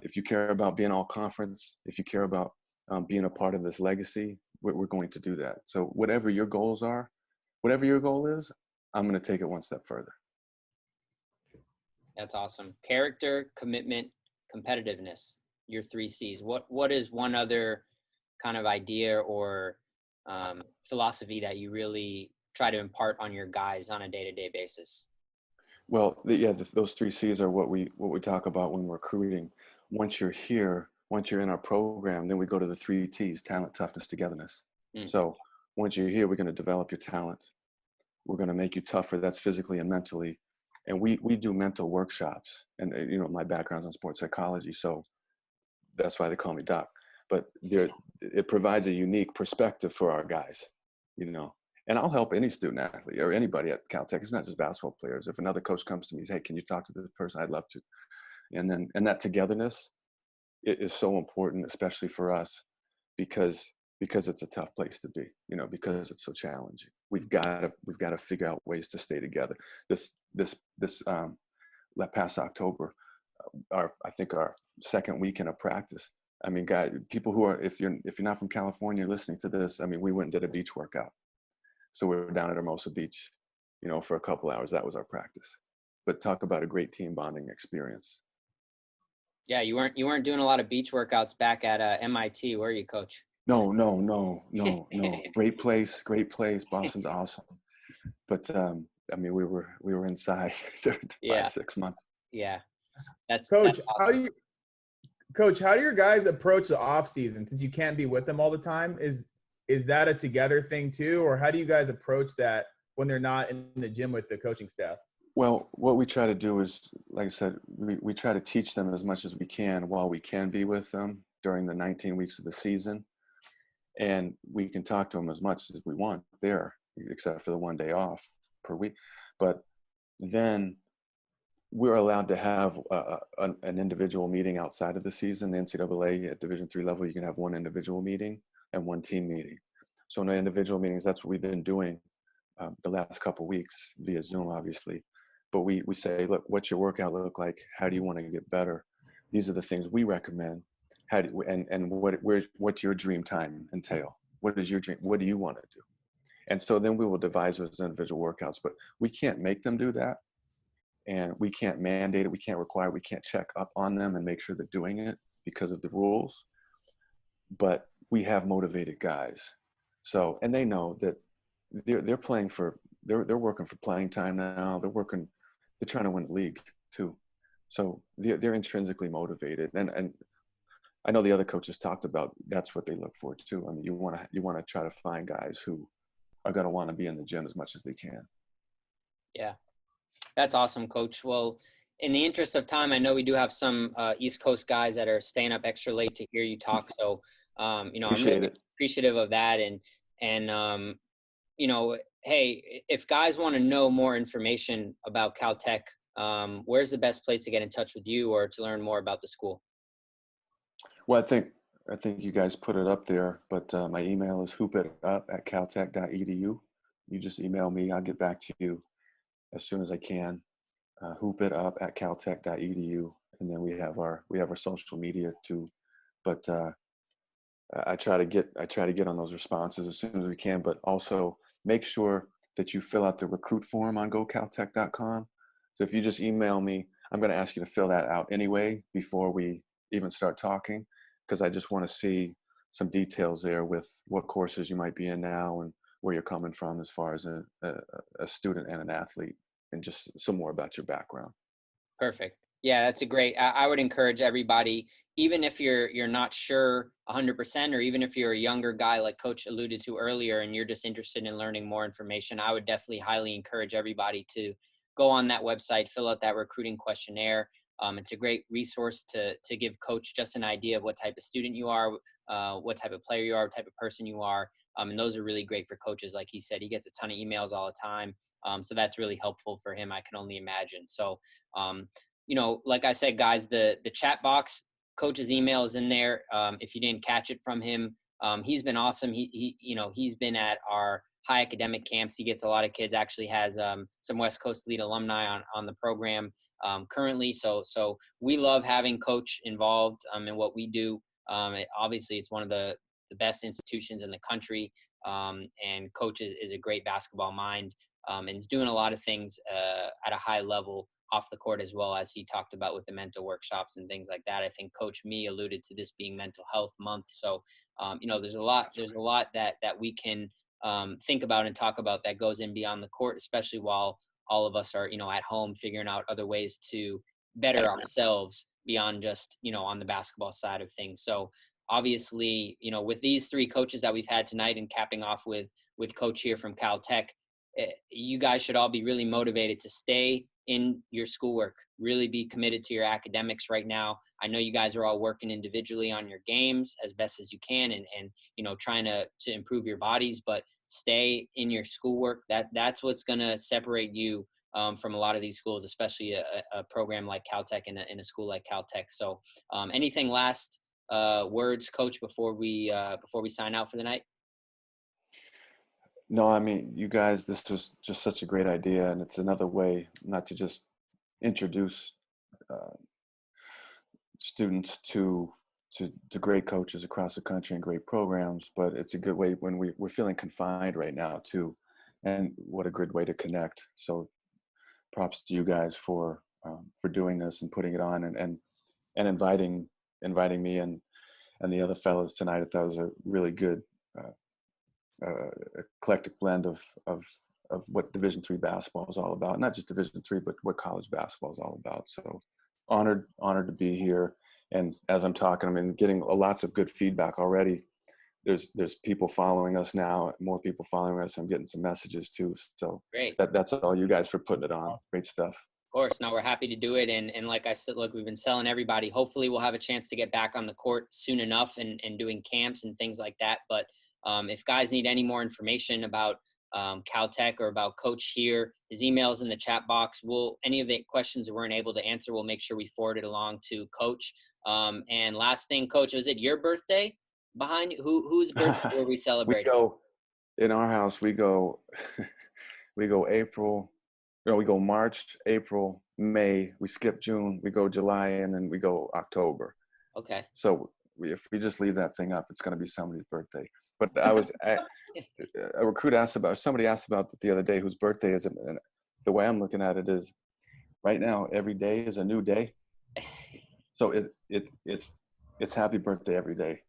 If you care about being all conference, if you care about being a part of this legacy, we're going to do that. So whatever your goals are, whatever your goal is, I'm going to take it one step further. That's awesome. Character, commitment, competitiveness, your 3 C's. What is one other kind of idea or philosophy that you really try to impart on your guys on a day-to-day basis? Well, those 3 C's are what we talk about when we're recruiting. Once you're here, once you're in our program, then we go to the 3 T's: talent, toughness, togetherness. So once you're here, we're going to develop your talent. We're going to make you tougher. That's physically and mentally. And we do mental workshops. And, my background's in sports psychology, so that's why they call me Doc. But it provides a unique perspective for our guys, And I'll help any student athlete or anybody at Caltech. It's not just basketball players. If another coach comes to me and says, hey, can you talk to this person? I'd love to. And that togetherness is so important, especially for us, because it's a tough place to be, because it's so challenging. We've got to figure out ways to stay together. This past October, I think our second weekend of practice. I mean, guys, people who are, if you're not from California listening to this, I mean, we went and did a beach workout. So we were down at Hermosa Beach, for a couple hours. That was our practice. But talk about a great team bonding experience. Yeah, you weren't doing a lot of beach workouts back at MIT, were you, Coach? No. Great place. Boston's awesome. But I mean, we were inside 5-6 months. Yeah, that's Coach. That's awesome. How do your guys approach the off season, since you can't be with them all the time? Is that a together thing too, or how do you guys approach that when they're not in the gym with the coaching staff? Well, what we try to do is, like I said, we try to teach them as much as we can while we can be with them during the 19 weeks of the season. And we can talk to them as much as we want there, except for the 1 day off per week. But then we're allowed to have an individual meeting outside of the season. The NCAA at Division III level, you can have 1 individual meeting and 1 team meeting. So in the individual meetings, that's what we've been doing the last couple of weeks via Zoom, obviously. But we say, look, what's your workout look like? How do you want to get better? These are the things we recommend. What's your dream time entail? What is your dream? What do you want to do? And so then we will devise those individual workouts. But we can't make them do that. And we can't mandate it. We can't require, we can't check up on them and make sure they're doing it because of the rules. But we have motivated guys. So, and they know that they're playing for, they're working for playing time now. They're trying to win the league too. So they're intrinsically motivated. And I know the other coaches talked about that's what they look for too. I mean, you want to try to find guys who are going to want to be in the gym as much as they can. Yeah, that's awesome, Coach. Well, in the interest of time, I know we do have some East Coast guys that are staying up extra late to hear you talk. So, I'm Appreciate really it. appreciative of that. And hey, if guys want to know more information about Caltech, where's the best place to get in touch with you or to learn more about the school? Well, I think you guys put it up there, but my email is hoopitup@caltech.edu. You just email me. I'll get back to you as soon as I can. Hoopitup@caltech.edu, and then we have our social media too. But I try to get on those responses as soon as we can. But also make sure that you fill out the recruit form on gocaltech.com. So if you just email me, I'm going to ask you to fill that out anyway before we even start talking, because I just want to see some details there with what courses you might be in now and where you're coming from as far as a student and an athlete, and just some more about your background. Perfect. Yeah, that's a great. I would encourage everybody, even if you're not sure 100%, or even if you're a younger guy like Coach alluded to earlier, and you're just interested in learning more information, I would definitely highly encourage everybody to go on that website, fill out that recruiting questionnaire. It's a great resource to give Coach just an idea of what type of student you are, what type of player you are, what type of person you are. And those are really great for coaches. Like he said, he gets a ton of emails all the time. So that's really helpful for him, I can only imagine. So, like I said, guys, the chat box, Coach's email is in there. If you didn't catch it from him, he's been awesome. He's been at our high academic camps. He gets a lot of kids, actually has some West Coast Elite alumni on the program currently. So we love having Coach involved in what we do. Obviously, it's one of the best institutions in the country. And Coach is a great basketball mind, and is doing a lot of things at a high level off the court, as well as he talked about with the mental workshops and things like that. I think Coach Me alluded to this being Mental Health Month. So, there's a lot that we can think about and talk about that goes in beyond the court, especially while all of us are, at home figuring out other ways to better ourselves beyond just, on the basketball side of things. So obviously, with these three coaches that we've had tonight, and capping off with Coach here from Caltech, you guys should all be really motivated to stay in your schoolwork, really be committed to your academics right now. I know you guys are all working individually on your games as best as you can, and trying to improve your bodies, but stay in your schoolwork. That's what's going to separate you from a lot of these schools, especially a program like Caltech and in a school like Caltech. So anything last words, Coach, before we sign out for the night? No, I mean, you guys, this was just such a great idea, and it's another way not to just introduce students to great coaches across the country and great programs, but it's a good way when we're feeling confined right now too, and what a good way to connect. So props to you guys for doing this and putting it on, and inviting me and the other fellows tonight. I thought it was a really good eclectic blend of what Division III basketball is all about. Not just Division III, but what college basketball is all about. So honored to be here. And as I'm talking, I'm getting lots of good feedback already. There's people following us now, more people following us. I'm getting some messages too. So Great. That's all you guys for putting it on. Great stuff. Of course. No, we're happy to do it. And like I said, look, we've been selling everybody. Hopefully we'll have a chance to get back on the court soon enough and doing camps and things like that. But if guys need any more information about Caltech or about Coach here, his email's in the chat box. Any of the questions we weren't able to answer, we'll make sure we forward it along to Coach. And last thing, Coach, was it your birthday behind you? Whose birthday were we celebrating? In our house, we go April. No, we go March, April, May. We skip June. We go July, and then we go October. Okay. So if we just leave that thing up, it's going to be somebody's birthday. But a recruit somebody asked about the other day whose birthday is it, and the way I'm looking at it is, right now every day is a new day. So it's happy birthday every day.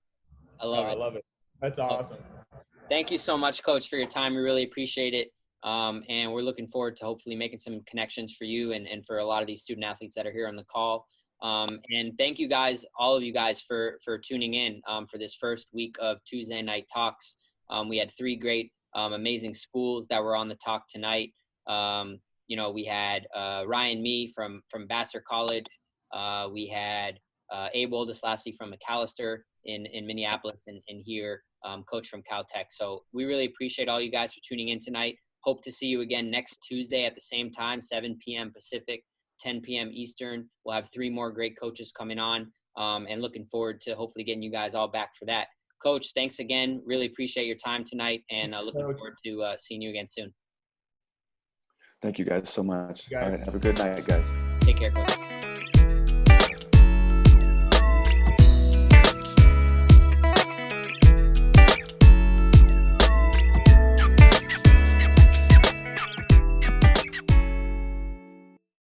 I love it. I love it. That's awesome. Thank you so much, Coach, for your time. We really appreciate it. And we're looking forward to hopefully making some connections for you and for a lot of these student athletes that are here on the call. And thank you guys, all of you guys, for tuning in for this first week of Tuesday Night Talks. We had three great, amazing schools that were on the talk tonight. we had Ryan Mee from Vassar College. We had Abe Woldeslassie from Macalester in Minneapolis, and here Coach from Caltech. So we really appreciate all you guys for tuning in tonight. Hope to see you again next Tuesday at the same time, 7 p.m. Pacific, 10 p.m. Eastern. We'll have 3 more great coaches coming on, and looking forward to hopefully getting you guys all back for that. Coach, thanks again. Really appreciate your time tonight, and looking forward to seeing you again soon. Thank you guys so much. All right, have a good night, guys. Take care, Coach.